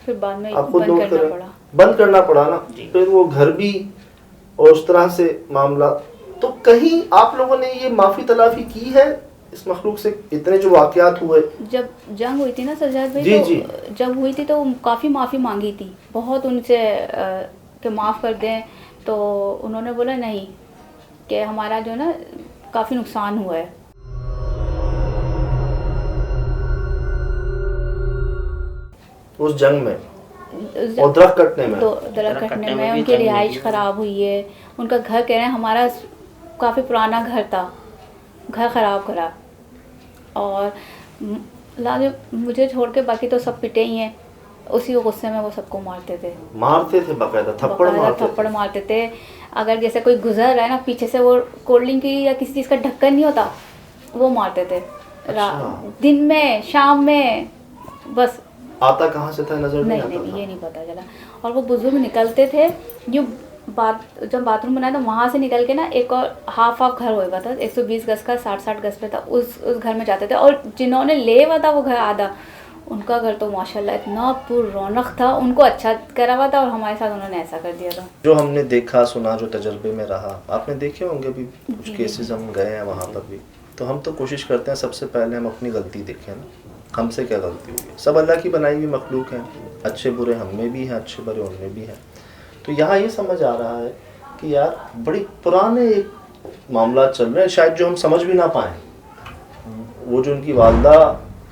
फिर बाद में आपको बंद करना पड़ा ना, फिर वो घर भी और उस तरह से मामला। तो कहीं आप लोगों ने ये माफ़ी तलाफ़ी की है इस मखलूक से, इतने जो वाक़यात हुए? जब जंग हुई थी ना सज्जाद भाई, जी, तो जी। जब हुई थी तो काफ़ी माफ़ी मांगी थी, बहुत उनसे कि माफ़ कर दें, तो उन्होंने बोला नहीं, कि हमारा जो ना काफ़ी नुकसान हुआ है। उस जंग में और दरख्त कटने में, तो दरख्त कटने में उनकी रिहाइश ख़राब हुई है, उनका घर कह रहे हैं हमारा काफ़ी पुराना घर था, घर ख़राब करा, और लाजिम मुझे छोड़ के बाकी तो सब पिटे ही हैं, उसी गुस्से में वो सबको मारते थे बाकायदा थप्पड़ मारते थे। अगर जैसे कोई गुजर रहा है ना पीछे से, वो कोल्ड ड्रिंक की या किसी चीज़ का ढक्कन नहीं होता, वो मारते थे। दिन में शाम में, बस आता कहाँ से था नजर नहीं आता नहीं था। ये नहीं पता चला। और वो बुजुर्ग निकलते थे जो जब बाथरूम बनाया था वहाँ से निकल के ना एक और हाफ घर होएगा था, 120 गज का, 60 गज पे था, उस घर में जाते थे। और जिन्होंने ले हुआ था वो घर आधा, उनका घर तो माशाल्लाह इतना पुररौनक था, उनको अच्छा करा हुआ था, और हमारे साथ उन्होंने ऐसा कर दिया था। जो हमने देखा सुना, जो तजर्बे में रहा, आपने देखे होंगे भी कुछ केसेस, हम गए हैं वहाँ पर भी, तो हम तो कोशिश करते हैं सबसे पहले हम अपनी गलती देखें ना, हमसे क्या गलती हुई है। सब अल्लाह की बनाई हुई मखलूक हैं, अच्छे बुरे हम में भी हैं, अच्छे बुरे उनमें भी हैं। तो यहाँ ये समझ आ रहा है कि यार बड़ी पुराने एक मामला चल रहे हैं, शायद जो हम समझ भी ना पाएँ। वो जो उनकी वालदा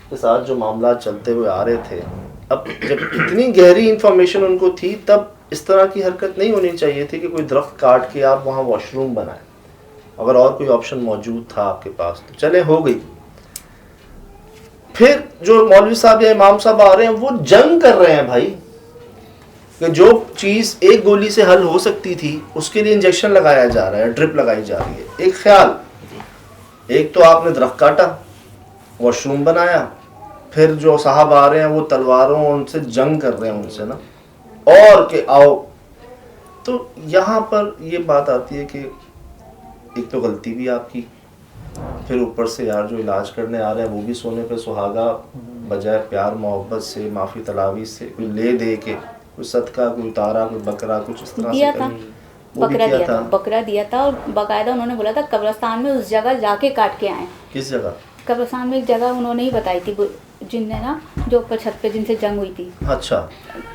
के साथ जो मामला चलते हुए आ रहे थे, अब जब इतनी गहरी इंफॉर्मेशन उनको थी, तब इस तरह की हरकत नहीं होनी चाहिए थी कि कोई दरख्त काट के आप वहाँ वॉशरूम बनाएं। अगर और कोई ऑप्शन मौजूद था आपके पास तो चले, हो गई। फिर जो मौलवी साहब या इमाम साहब आ रहे हैं वो जंग कर रहे हैं भाई, कि जो चीज़ एक गोली से हल हो सकती थी उसके लिए इंजेक्शन लगाया जा रहा है, ड्रिप लगाई जा रही है। एक ख्याल, एक तो आपने दरख्त काटा, वॉशरूम बनाया, फिर जो साहब आ रहे हैं वो तलवारों उनसे जंग कर रहे हैं उनसे ना, और के आओ। तो यहाँ पर ये बात आती है कि एक तो गलती भी आपकी, फिर ऊपर से यार जो इलाज करने आ रहे हैं वो भी सोने पे सुहागा, बजाय प्यार मोहब्बत से, माफ़ी तलावी से, कोई ले दे के, कोई सदका, कोई उतारा, कोई बकरा, कुछ इस तरह दिया से था, बकरा दिया था, और बाकायदा उन्होंने बोला था कब्रिस्तान में उस जगह जाके काट के आए। किस जगह? कब्रिस्तान में एक जगह उन्होंने ही बताई थी, जिनने ना जो ऊपर छत पे जिनसे जंग हुई थी, अच्छा,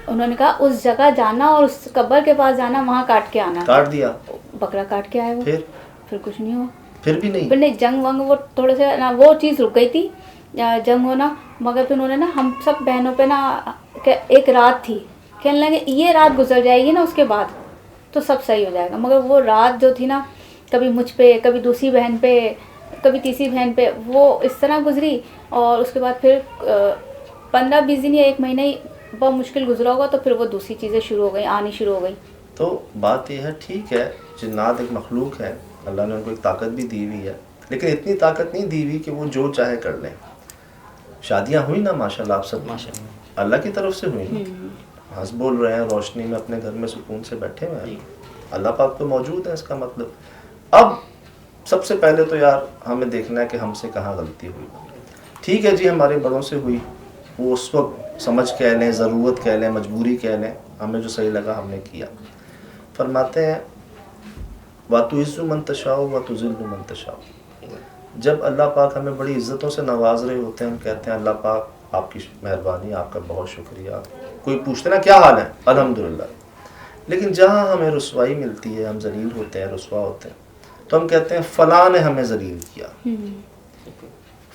उन्होंने कहा उस जगह जाना और उस कब्र के पास जाना, वहाँ काट के आना। काट दिया, बकरा काट के आए वो। फिर कुछ नहीं हुआ, फिर भी नहीं। फिर नहीं, जंग वंग वो थोड़े से ना वो चीज़ रुक गई थी, जंग होना। मगर फिर उन्होंने ना हम सब बहनों पे ना एक रात थी, कहने लगे ये रात गुजर जाएगी ना उसके बाद तो सब सही हो जाएगा। मगर वो रात जो थी ना, कभी मुझ पे, कभी दूसरी बहन पे, कभी तीसरी बहन पे, वो इस तरह गुजरी। और उसके बाद फिर 15-20 दिन या 1 महीना ही बहुत मुश्किल गुजरा होगा, तो फिर वो दूसरी चीज़ें शुरू हो गई, आनी शुरू हो गई। तो बात यह है, ठीक है, जिन्नात एक मखलूक है, अल्लाह ने उनको एक ताकत भी दी हुई है, लेकिन इतनी ताकत नहीं दी हुई कि वो जो चाहे कर लें। शादियाँ हुई ना माशाल्लाह, आप सब माशाल्लाह अल्लाह की तरफ से हुई ना, हंस बोल रहे हैं, रोशनी में अपने घर में सुकून से बैठे हुए हैं, अल्लाह पाक तो मौजूद है। इसका मतलब अब सबसे पहले तो यार हमें देखना है कि हमसे कहाँ गलती हुई। ठीक है जी, हमारे बड़ों से हुई, वो उस वक्त समझ कह लें, ज़रूरत कह लें, मजबूरी कह लें, हमें जो सही लगा हमने किया। फरमाते हैं वातुइज़्ज़ु मन तशाओ वतुज़िल्लु मन तशाओ। जब अल्लाह पाक हमें बड़ी इज़्ज़तों से नवाज रहे होते हैं, हम कहते हैं अल्लाह पाक आपकी मेहरबानी, आपका बहुत शुक्रिया। कोई पूछते ना क्या हाल है, अल्हम्दुलिल्लाह। लेकिन जहाँ हमें रुसवाई मिलती है, हम जलील होते हैं, रुसवा होते हैं, तो हम कहते हैं फ़लाँ ने हमें जलील किया,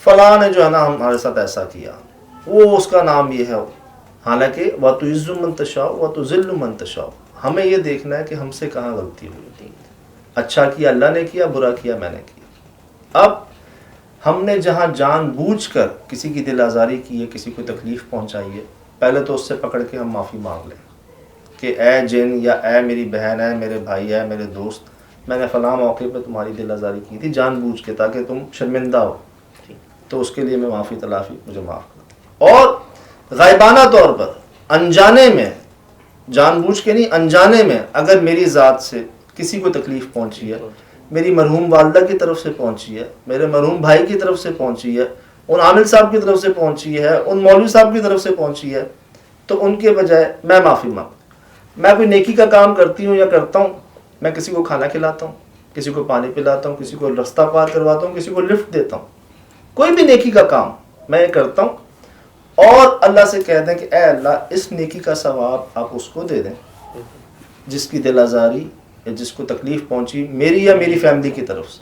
फ़लाँ ने जो है ना हमारे साथ ऐसा किया, वो उसका नाम ये है। हालांकि वतुइज़्ज़ु मन तशाओ वतुज़िल्लु मन तशाओ, हमें ये देखना है कि हमसे कहाँ गलती हुई। अच्छा किया अल्लाह ने किया, बुरा किया मैंने किया। अब हमने जहाँ जानबूझकर किसी की दिल आज़ारी की है, किसी को तकलीफ़ पहुँचाई है, पहले तो उससे पकड़ के हम माफ़ी मांग लें कि ए जिन या ए मेरी बहन है, मेरे भाई है, मेरे दोस्त, मैंने फ़लाँ मौके पे तुम्हारी दिल आज़ारी की थी जानबूझ के, ताकि तुम शर्मिंदा हो, तो उसके लिए मैं माफ़ी तलाफ़ी, मुझे माफ़ कर। और गायबाना तौर पर अनजाने में, जानबूझ के नहीं अनजाने में, अगर मेरी ज़ात से किसी को तकलीफ़ पहुँची है, मेरी मरहूम वालदा की तरफ से पहुँची है, मेरे मरहूम भाई की तरफ से पहुँची है, उन आमिल साहब की तरफ से पहुँची है, उन मौलवी साहब की तरफ से पहुँची है, तो उनके बजाय मैं माफ़ी मांग, मैं कोई नेकी का काम करती हूँ या करता हूँ, मैं किसी को खाना खिलाता हूँ, किसी को पानी पिलाता हूँ, किसी को रास्ता पार करवाता हूँ, किसी को लिफ्ट देता हूँ, कोई भी नेकी का काम मैं ये करता हूँ, और अल्लाह से कह दें कि ए अल्लाह इस नेकी का सवाब आप उसको दे दें जिसकी दिल आज़ारी या जिसको तकलीफ़ पहुँची मेरी या मेरी फैमिली की तरफ से,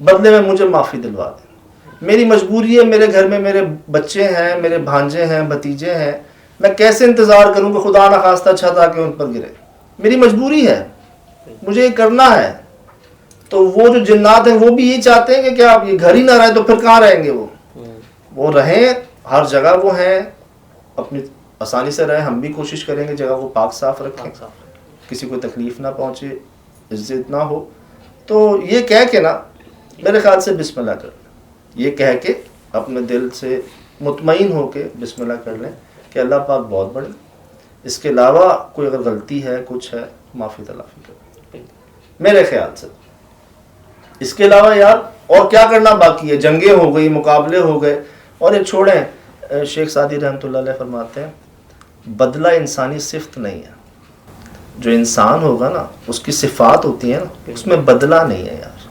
बदले में मुझे माफ़ी दिलवा दें। मेरी मजबूरी है, मेरे घर में मेरे बच्चे हैं, मेरे भांजे हैं, भतीजे हैं, मैं कैसे इंतज़ार करूँ कि खुदा न खास्ता छत आके उन पर गिरे, मेरी मजबूरी है, मुझे ये करना है। तो वो जो जिन्नात हैं वो भी ये चाहते हैं कि क्या आप ये घर ही ना रहे, तो फिर कहाँ रहेंगे वो रहें, हर जगह वो हैं, अपनी आसानी से रहें। हम भी कोशिश करेंगे जगह को पाक साफ रखें, किसी को तकलीफ़ ना पहुँचे, इज्जत ना हो। तो ये कह के ना मेरे ख्याल से बिस्मिल्लाह कर, ये कह के अपने दिल से मुतमईन होके बिस्मिल्लाह कर लें कि अल्लाह पाक बहुत बड़े, इसके अलावा कोई अगर गलती है कुछ है माफ़ी तलाफ़ी कर, मेरे ख्याल से। इसके अलावा यार और क्या करना बाकी है, जंगें हो गई, मुकाबले हो गए, और ये छोड़ें। शेख सादी रहमतुल्लाह अलैह फरमाते हैं बदला इंसानी सिफ्त नहीं है, जो इंसान होगा ना उसकी सिफात होती है ना, उसमें बदला नहीं है यार।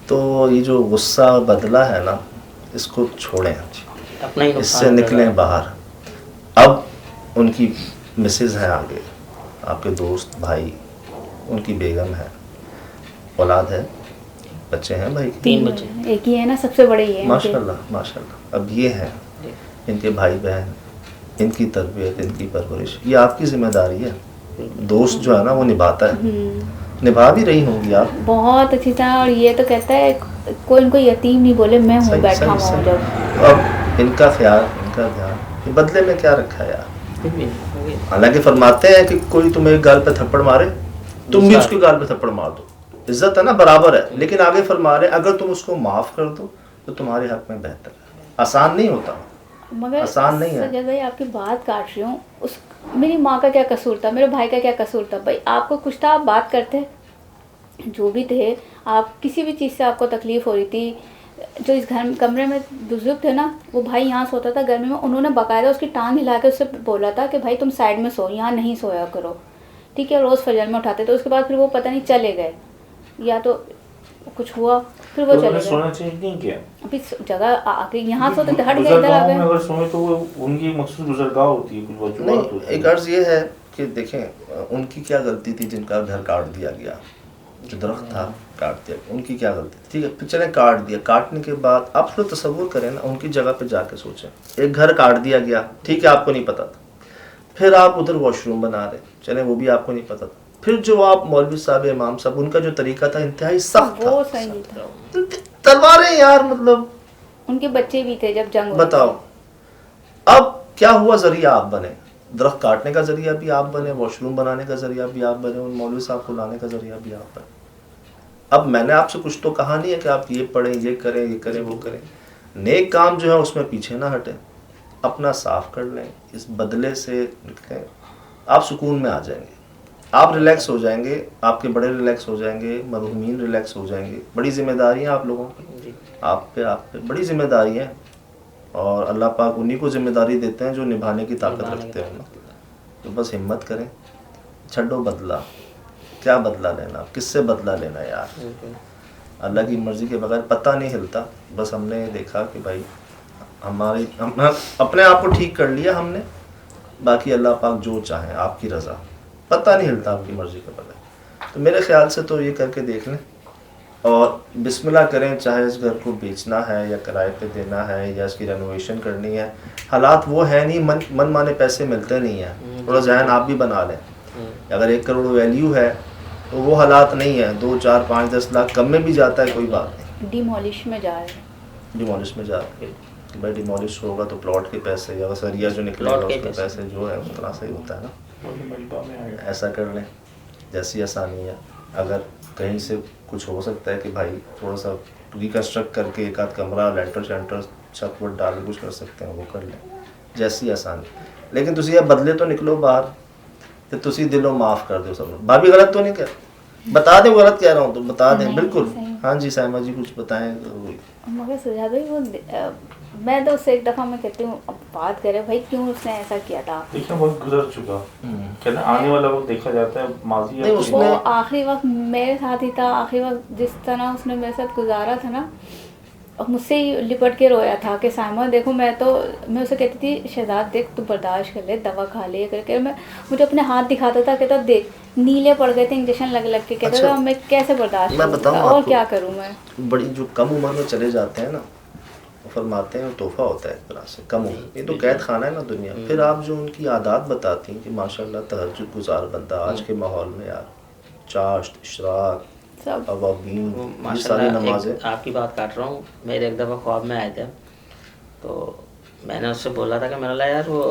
तो ये जो गुस्सा बदला है ना, इसको छोड़ें, अपना ही इससे निकलें बाहर। अब उनकी मिसेज है आगे, आपके दोस्त भाई, उनकी बेगम है, औलाद है, बच्चे हैं भाई, 3 बच्चे, एक ही है ना, सबसे बड़े ही है माशाल्लाह माशाल्लाह। अब ये हैं इनके भाई बहन, इनकी तरबियत, इनकी परवरिश, ये आपकी जिम्मेदारी है। दोस्त जो है ना वो निभाता है, निभा भी रही होंगी आप बहुत अच्छी तरह। और ये तो कहता है कोई इनको यतीम नहीं बोले, मैं हूँ बैठा हुआ हूँ। जब अब इनका ख्याल, इनका ध्यान, ये बदले में क्या रखा है यार। हालांकि फरमाते हैं कि कोई तुम्हें एक गाल पे थप्पड़ मारे, तुम भी उसके गाल पे थप्पड़ मार दो, इज्जत है ना, बराबर है। लेकिन आगे फरमा रहे अगर तुम उसको माफ कर दो तो तुम्हारे हक में बेहतर है। आसान नहीं होता, मगर आसान नहीं है। सजद भाई आपकी बात काट रही हूँ, उस मेरी माँ का क्या कसूर था, मेरे भाई का क्या कसूर था भाई, आपको कुछ था, आप बात करते, जो भी थे, आप किसी भी चीज़ से आपको तकलीफ़ हो रही थी। जो इस घर कमरे में बुजुर्ग थे ना, वो भाई यहाँ सोता था गर्मी में, उन्होंने बाकायदा उसकी टांग हिला के उससे बोला था कि भाई तुम साइड में सो, यहाँ नहीं सोया करो, ठीक है। रोज़ फजर में उठाते थे, उसके बाद फिर वो पता नहीं चले गए, या तो कुछ हुआ, फिर वो चले गए। सोना चाहिए नहीं क्या? अभी जगह आके यहाँ सोते थे, हट गए इधर आ गए। अगर सोए तो वो उनकी मखसूस गुज़रगाह होती है, कुछ वजूहात होती नहीं, है। एक अर्ज ये है कि देखें उनकी क्या गलती थी जिनका घर काट दिया गया, जो दरख्त था काट दिया, उनकी क्या गलती थी, ठीक है। फिर चले काट दिया, काटने के बाद आप थोड़ा तसव्वुर करें ना, उनकी जगह पे जाके सोचें। एक घर काट दिया गया, ठीक है, आपको नहीं पता था, फिर आप उधर वॉशरूम बना रहे, चले वो भी आपको नहीं पता था, फिर जो आप मौलवी साहब, इमाम साहब, उनका जो तरीका था इंतहाई सख्त था, वो सही नहीं था। तलवारें यार, मतलब उनके बच्चे भी थे जब जंग बताओ। अब क्या हुआ, जरिया आप बने, दरख्त काटने का जरिया भी आप बने, वॉशरूम बनाने का जरिया भी आप बने, उन मौलवी साहब को लाने का जरिया भी आप बने। अब मैंने आपसे कुछ तो कहा नहीं है कि आप ये पढ़ें, ये करें, ये करें, वो करें। नेक काम जो है उसमें पीछे ना हटें, अपना साफ कर लें, इस बदले से निकलें, आप सुकून में आ जाएंगे, आप रिलैक्स हो जाएंगे, आपके बड़े रिलैक्स हो जाएंगे, मरहूमीन रिलैक्स हो जाएंगे। बड़ी जिम्मेदारी है आप लोगों की, आप पे बड़ी जिम्मेदारी है, और अल्लाह पाक उन्हीं को जिम्मेदारी देते हैं जो निभाने की ताकत रखते हैं ना। तो बस हिम्मत करें, छड्डो बदला, क्या बदला लेना, किससे बदला लेना यार, अल्लाह की मर्जी के बगैर पता नहीं हिलता। बस हमने देखा कि भाई हमने अपने आप को ठीक कर लिया हमने, बाकी अल्लाह पाक जो चाहे, आपकी रज़ा, पता नहीं हिलता आपकी मर्जी के बगैर। तो मेरे ख्याल से तो ये करके देख लें और बिस्मिल्लाह करें, चाहे इस घर को बेचना है या किराए पे देना है या इसकी रेनोवेशन करनी है। हालात वो है नहीं, मन माने पैसे मिलते नहीं हैं, थोड़ा जहन आप भी बना लें। अगर 1 करोड़ वैल्यू है तो वो हालात नहीं है, 2, 4, 5, 10 लाख कम में भी जाता है, कोई बात नहीं। डिमोलिश में जा रहे हैं। डिमोलिश में जा रहे हैं कि भाई डिमोलिश होगा तो प्लॉट के पैसे या सरिया जो निकलेगा प्लॉट के उसके पैसे जो है उतना सही होता है ना, ऐसा कर लें, जैसी आसानी है। अगर कहीं से कुछ हो सकता है कि भाई थोड़ा सा रिकन्स्ट्रक्ट करके एक आध कमरा लेंटर शेंटर छत वत डाल के कुछ कर सकते हैं, वो कर लें, जैसी आसानी। लेकिन तुसी ये बदले तो निकलो बाहर तो तुसी दिलो माफ़ कर दो सब। भाभी गलत तो नहीं कर, बता दें गलत कह रहा हूँ तो बता दें, नहीं, बिल्कुल। सही। हाँ जी साइमा जी कुछ बताएं। मगर सुझाव भाई वो मैं तो उससे एक दफ़ा मैं कहती हूँ अब बात करें भाई क्यों उसने ऐसा किया था। देखिए वक्त गुजर चुका, कहते हैं आने वाला वक्त देखा जाता है, माजी नहीं, है उसने- वो आखिरी वक्त मेरे साथ ही था, आखिरी वक्त जिस तरह उसने मेरे साथ गुजारा था ना, और मुझसे ही लिपट के रोया था कि साइमा देखो मैं उसे कहती थी शहजाद देख तू बर्दाश्त कर ले, दवा खा ले करके। मैं मुझे अपने हाथ दिखाता था, कहता देख नीले पड़ गए थे इंजेक्शन लग लग के, कहता अच्छा, था मैं कैसे बर्दाश्त मैं करूं बताऊं और आपको, क्या करूं मैं। बड़ी जो कम उम्र में चले जाते हैं ना, वो फरमाते हैं तोहफा होता है एक तरह से, कम उम्र, ये तो कैद खाना है ना दुनिया। फिर आप जो उनकी आदात बताती हैं कि माशाल्लाह तहज्जुद गुजार बंदा आज के माहौल में यार, चाश्त, इशराक, सब अवाबीन, वो ये सारी माशाल्लाह नमाजें। आपकी बात काट रहा हूँ, मेरे एक दफ़ा ख्वाब में आए थे, तो मैंने उससे बोला था कि मैंने बोला यार वो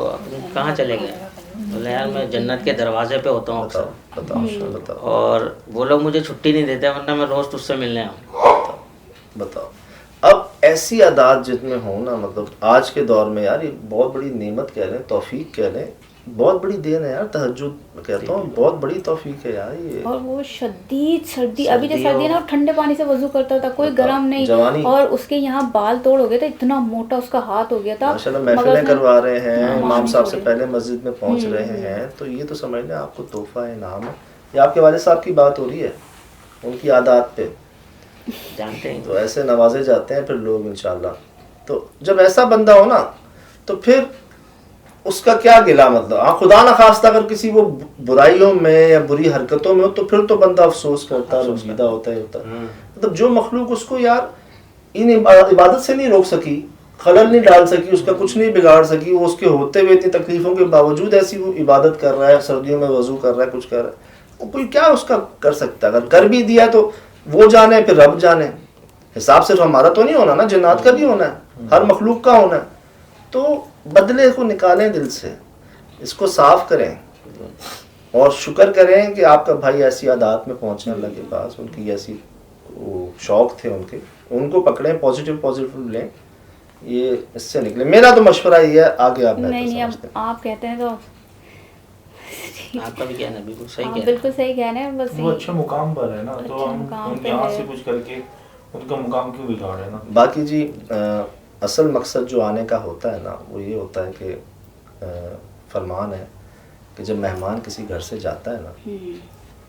कहाँ चले गए, बोला यार मैं जन्नत के दरवाजे पे होता हूँ बताओ अक्सर, बताओ बताओ और वो लोग मुझे छुट्टी नहीं देते वरना मैं रोज़ तुझसे मिलने आऊँ। बताओ। अब ऐसी आदात जितने हों ना, मतलब आज के दौर में यार ये बहुत बड़ी नेमत कह लें, तौफीक कह लें, बहुत बड़ी देन है यार। तहज्जुद मैं कहता हूँ बहुत बड़ी तौफीक है यार ये। और वो शदीद सर्दी, अभी जो सर्दियों- सर्दी है ना वो ठंडे पानी से वजू करता था, कोई बताओ, गर्म नहीं। जवानी। और उसके यहाँ बाल तोड़ हो गए थे, इतना मोटा उसका हाथ हो गया था। माशाल्लाह मगर महफिलें उसने- करवा रहे हैं, हाँ, इमाम साहब से थोड़ी। पहले मस्जिद में पहुंच रहे हैं, तो ये तो समझ लें आपको तोहफा है, इनाम है। ये आपके वालिद साहब की बात हो रही है, उनकी आदात पे जानते हैं तो ऐसे नवाजे जाते हैं फिर लोग इंशाल्लाह। तो जब ऐसा बंदा हो ना तो फिर उसका क्या गिला, मतलब खुदा ना खास्ता अगर किसी वो बुराइयों में या बुरी हरकतों में हो तो फिर तो बंदा अफसोस करता है, रंजीदा होता है मतलब जो मखलूक उसको यार इन इबादत से नहीं रोक सकी, खलल नहीं डाल सकी, उसका कुछ नहीं बिगाड़ सकी, वो उसके होते हुए इतनी तकलीफों के बावजूद ऐसी वो इबादत कर रहा है, सर्दियों में वजू कर रहा है, कुछ कर रहा है, वो कोई क्या उसका कर सकता है। अगर कर भी दिया तो वो जाने, फिर रब जाने। हिसाब सिर्फ हमारा तो नहीं होना ना, जन्नत का भी होना है, हर मखलूक का होना है। तो बदले को निकालें दिल से, इसको साफ करें और शुक्र करें कि आपका भाई ऐसी आदात में पहुंचे अल्लाह के पास, उनकी ऐसी वो शौक थे उनके, उनको पकड़ें, पॉजिटिव लें, ये इससे निकले। मेरा तो मशवरा ये है, आगे आप बेहतर नहीं अब समझते हैं। आप कहते हैं तो आपका भी कहना बिल्कुल सही हाँ, कह रहे बिल्कुल सही कहना है। बस वो अच्छे मुकाम पर है ना, तो अच्छे हम मुकाम पे यहाँ है। से कुछ करके उनका मुकाम क्यों बिगाड़े ना। बाकी जी असल मकसद जो आने का होता है ना, वो ये होता है कि फरमान है कि जब मेहमान किसी घर से जाता है ना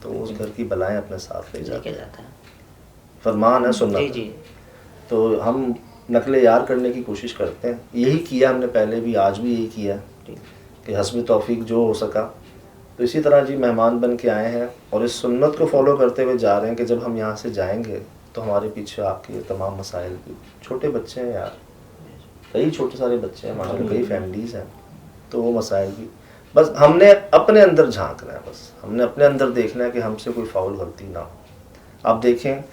तो उस घर की बलाएं अपने साथ ले लेके जाते हैं, जाता है। फरमान है जी सुन्नत। जी तो हम नकले यार करने की कोशिश करते हैं, यही किया हमने पहले भी, आज भी यही किया कि हस्ब तौफीक जो हो सका। तो इसी तरह जी मेहमान बन के आए हैं और इस सुन्नत को फॉलो करते हुए जा रहे हैं कि जब हम यहाँ से जाएंगे तो हमारे पीछे आपके तमाम मसाइल भी, छोटे बच्चे हैं यार, कई छोटे सारे बच्चे हैं माशाल्लाह, कई फैमिलीज़ हैं, तो वो मसाइल भी बस हमने अपने अंदर झांकना है, बस हमने अपने अंदर देखना है कि हमसे कोई फाउल गलती ना हो। आप देखें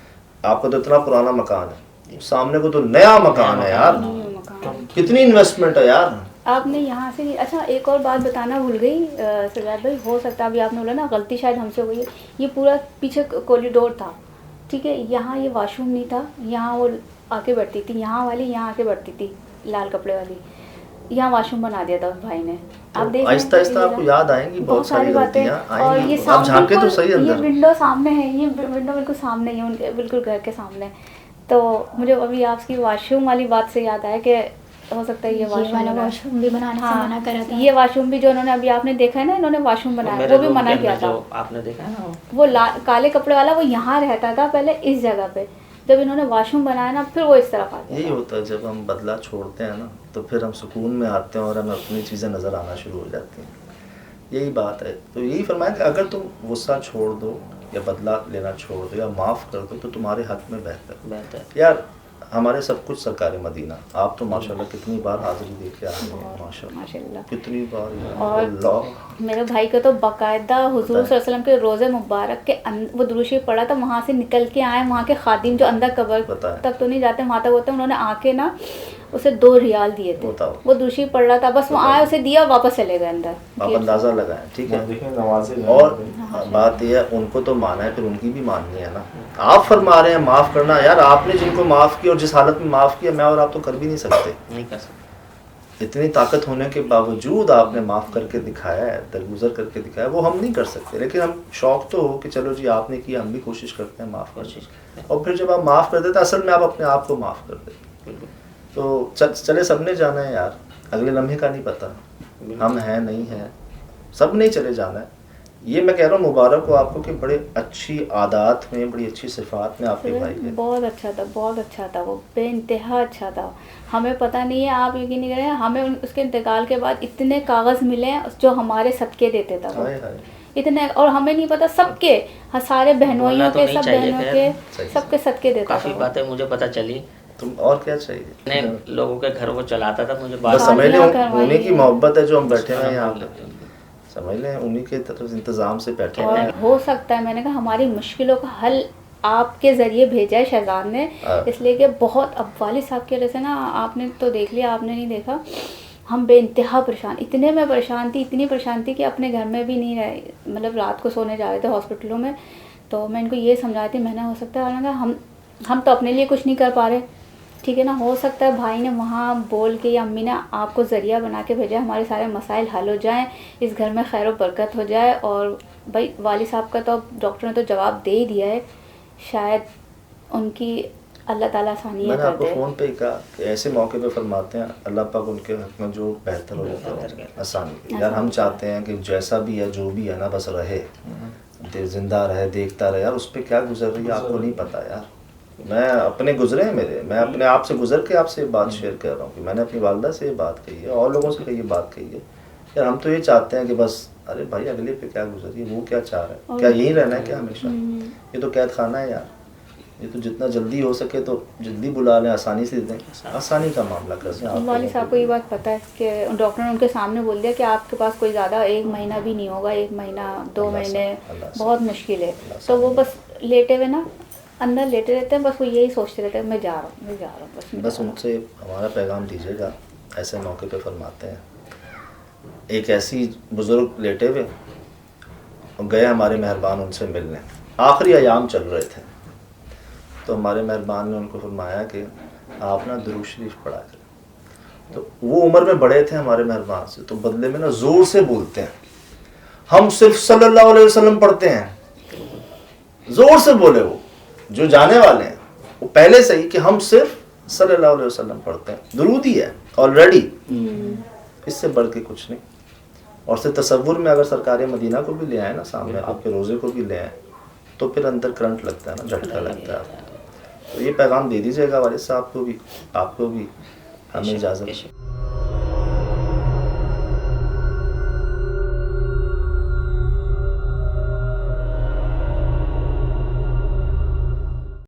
आपका तो इतना पुराना मकान है, सामने को तो नया मकान है यार, कितनी इन्वेस्टमेंट है यार। आपने यहाँ से अच्छा एक और बात बताना भूल गई सजाद भाई, हो सकता है अभी आपने बोला ना गलती शायद हमसे हो गई है, ये पूरा पीछे कॉरिडोर था, ठीक है, यहाँ ये वॉशरूम नहीं था, यहाँ वो आके बैठती थी, यहाँ वाली यहाँ आके बैठती थी लाल कपड़े वाली, यहाँ वॉशरूम बना दिया था उस भाई ने। आप देख आहिस्ता आहिस्ता आपको याद आएंगी बहुत सारी बातें। गलतियाँ और आएंगी, ये आप झांके तो सही ये अंदर। विंडो सामने है, ये विंडो बिल्कुल सामने है उनके, बिल्कुल घर के सामने। तो मुझे अभी आपकी वॉशरूम वाली बात से याद आया कि हो सकता है ये ये वाला वाला वॉशरूम भी बनाने से मना करा था। ये वॉशरूम भी जो उन्होंने अभी आपने देखा है ना, इन्होंने वॉशरूम बनाया मेरे वो भी रूम मना के किया अंदर था। जो आपने देखा है ना वो काले कपड़े वाला वो यहाँ रहता था पहले इस जगह पे, जब इन्होंने वॉशरूम बनाया ना फिर वो इस तरफ आ यही गया। होता है जब हम बदला छोड़ते हैं ना तो फिर हम सुकून में आते हैं और हमें अपनी चीज़ें नज़र आना शुरू हो जाती हैं, यही बात है। तो यही फरमाया कि अगर तुम गुस्सा छोड़ दो या बदला लेना छोड़ दो या माफ़ कर दो तो तुम्हारे हक में बेहतर। बेहतर यार हमारे सब कुछ सरकार मदीना। आप तो माशाल्लाह कितनी बार हाजिरी दे के आ रहे हैं, माशाल्लाह माशाल्लाह। कितनी बार यार, और अल्लाह। मेरे भाई को तो बाकायदा हुजूर सल्लल्लाहु अलैहि वसल्लम के रोज़े मुबारक के वो दुरूद शरीफ पढ़ा था, वहाँ से निकल के आए, वहाँ के खादिम जो अंदर कब्र बताएं। तक तो नहीं जाते, वहाँ तक होते, उन्होंने आके ना उसे 2 रियाल दिए थे। बताओ। वो दुरूद शरीफ पढ़ रहा था, बस वो आए, उसे दिया, वापस चले गए अंदर। आप अंदाज़ा लगाएं, ठीक है। देखिए नवाज़े और बात यह है, उनको तो माना है, फिर उनकी भी माननी है ना। आप फरमा रहे हैं माफ़ करना, यार आपने जिनको माफ़ किया और जिस हालत में माफ़ किया, मैं और आप तो कर भी नहीं सकते। नहीं कर सकते। इतनी ताकत होने के बावजूद आपने माफ़ करके दिखाया है, दरगुजर करके दिखाया, वो हम नहीं कर सकते। लेकिन हम शौक तो हो कि चलो जी आपने किया, हम भी कोशिश करते हैं माफ़ कोशिश करने। और फिर जब आप माफ़ कर देते, असल में आप अपने आप को माफ़ कर देते। तो चले सबने जाना है यार, अगले लम्हे का नहीं पता हम हैं नहीं हैं, सब नहीं चले जाना है। ये मैं कह रहा हूँ मुबारक हो आपको कि बड़े अच्छी आदात में, बड़ी अच्छी सिफात में आपके भाई है। बहुत अच्छा था, बहुत अच्छा था, वो बेइंतहा अच्छा था। हमें पता नहीं है, आप यकीन नहीं करें, हमें उसके इंतकाल के बाद इतने कागज़ मिले जो हमारे सदके देते था वो। हाय हाय। इतने, और हमें नहीं पता सबके, सारे बहनोइयों बोलना तो के, नहीं सब चाहिए, बहनों खैर। के, सबके सदके देता काफ़ी था वो। बातें मुझे पता चली। तुम और क्या चाहिए? मैं लोगों के घर वो चलाता था, मुझे बस बात समझ लें शादियाँ करवाई उन्हीं की है। मोहब्बत है जो हम बैठे हैं यहाँ पे, समझ लें उन्हीं के तरफ इंतज़ाम से बैठे और हैं। हो सकता है, मैंने कहा हमारी मुश्किलों का हल आपके ज़रिए भेजा है शहजाद ने, हाँ। इसलिए कि बहुत, अब वाली साहब की वजह से ना, आपने तो देख लिया, आपने नहीं देखा, हम बेइंतहा परेशान, इतने में परेशान थी, इतनी परेशान थी कि अपने घर में भी नहीं रहे, मतलब रात को सोने जा रहे थे हॉस्पिटलों में। तो मैं इनको ये समझाती, मैंने हो सकता है ना, हम तो अपने लिए कुछ नहीं कर पा रहे, ठीक है ना, हो सकता है भाई ने वहाँ बोल के या अम्मी ने आपको ज़रिया बना के भेजा, हमारे सारे मसाइल हल हो जाएं, इस घर में खैर व बरकत हो जाए। और भाई वाली साहब का तो डॉक्टर ने तो जवाब दे ही दिया है, शायद उनकी अल्लाह ताला आसानी मैंने कर आपको दे। फ़ोन पे ही कहा कि ऐसे मौके पे फरमाते हैं अल्लाह पाक उनके हक़ में जो बेहतर हो जाता है आसानी। यार हम चाहते हैं कि जैसा भी है जो भी है ना, बस रहे, जिंदा रहे, देखता रहे। यार उस पर क्या गुजर रही है आपको नहीं पता यार। मैं अपने गुजरे हैं मेरे, मैं अपने आप से गुजर के आपसे बात शेयर कर रहा हूँ कि मैंने अपनी वालदा से ये बात कही है और लोगों से कही बात कही है। यार हम तो ये चाहते हैं कि बस, अरे भाई अगले पे क्या गुजरी है, वो क्या चाह रहा है, क्या यही रहना है क्या हमेशा? ये तो कैद खाना है यार। ये तो जितना जल्दी हो सके तो जल्दी बुला लें, आसानी से दें, आसानी का मामला कर दें। वाली साहब को ये बात पता है कि डॉक्टर ने उनके सामने बोल दिया कि आपके पास कोई ज़्यादा 1 महीना भी नहीं होगा, 1 महीना 2 महीने बहुत मुश्किल है। तो वो बस लेटे हुए ना, अंदर लेटे रहते हैं, बस वो यही सोचते रहते हैं, मैं जा रहा हूँ, मैं जा रहा हूँ, बस उनसे हमारा पैगाम दीजिएगा, ऐसे मौके पे फरमाते हैं। एक ऐसी बुज़ुर्ग लेटे हुए और गए हमारे मेहरबान उनसे मिलने, आखिरी अयाम चल रहे थे, तो हमारे मेहरबान ने उनको फरमाया कि आप ना दुरूद शरीफ पढ़ा करें। तो वो उम्र में बड़े थे हमारे मेहरबान से, तो बदले में ना ज़ोर से बोलते हैं, हम सिर्फ सल्लल्लाहु अलैहि वसल्लम पढ़ते हैं। ज़ोर से बोले वो जो जाने वाले हैं, वो पहले से ही कि हम सिर्फ सल्लल्लाहु अलैहि वसल्लम पढ़ते हैं, दुरूद ही है ऑलरेडी, इससे बढ़ के कुछ नहीं। और से तसव्वुर में अगर सरकार मदीना को भी ले आए ना सामने, आपके रोज़े को भी ले आए, तो फिर अंदर करंट लगता है ना, झटका लगता है आपको। तो ये पैगाम दे दीजिएगा वालिद साहब को भी, आपको भी। हमें इजाज़त।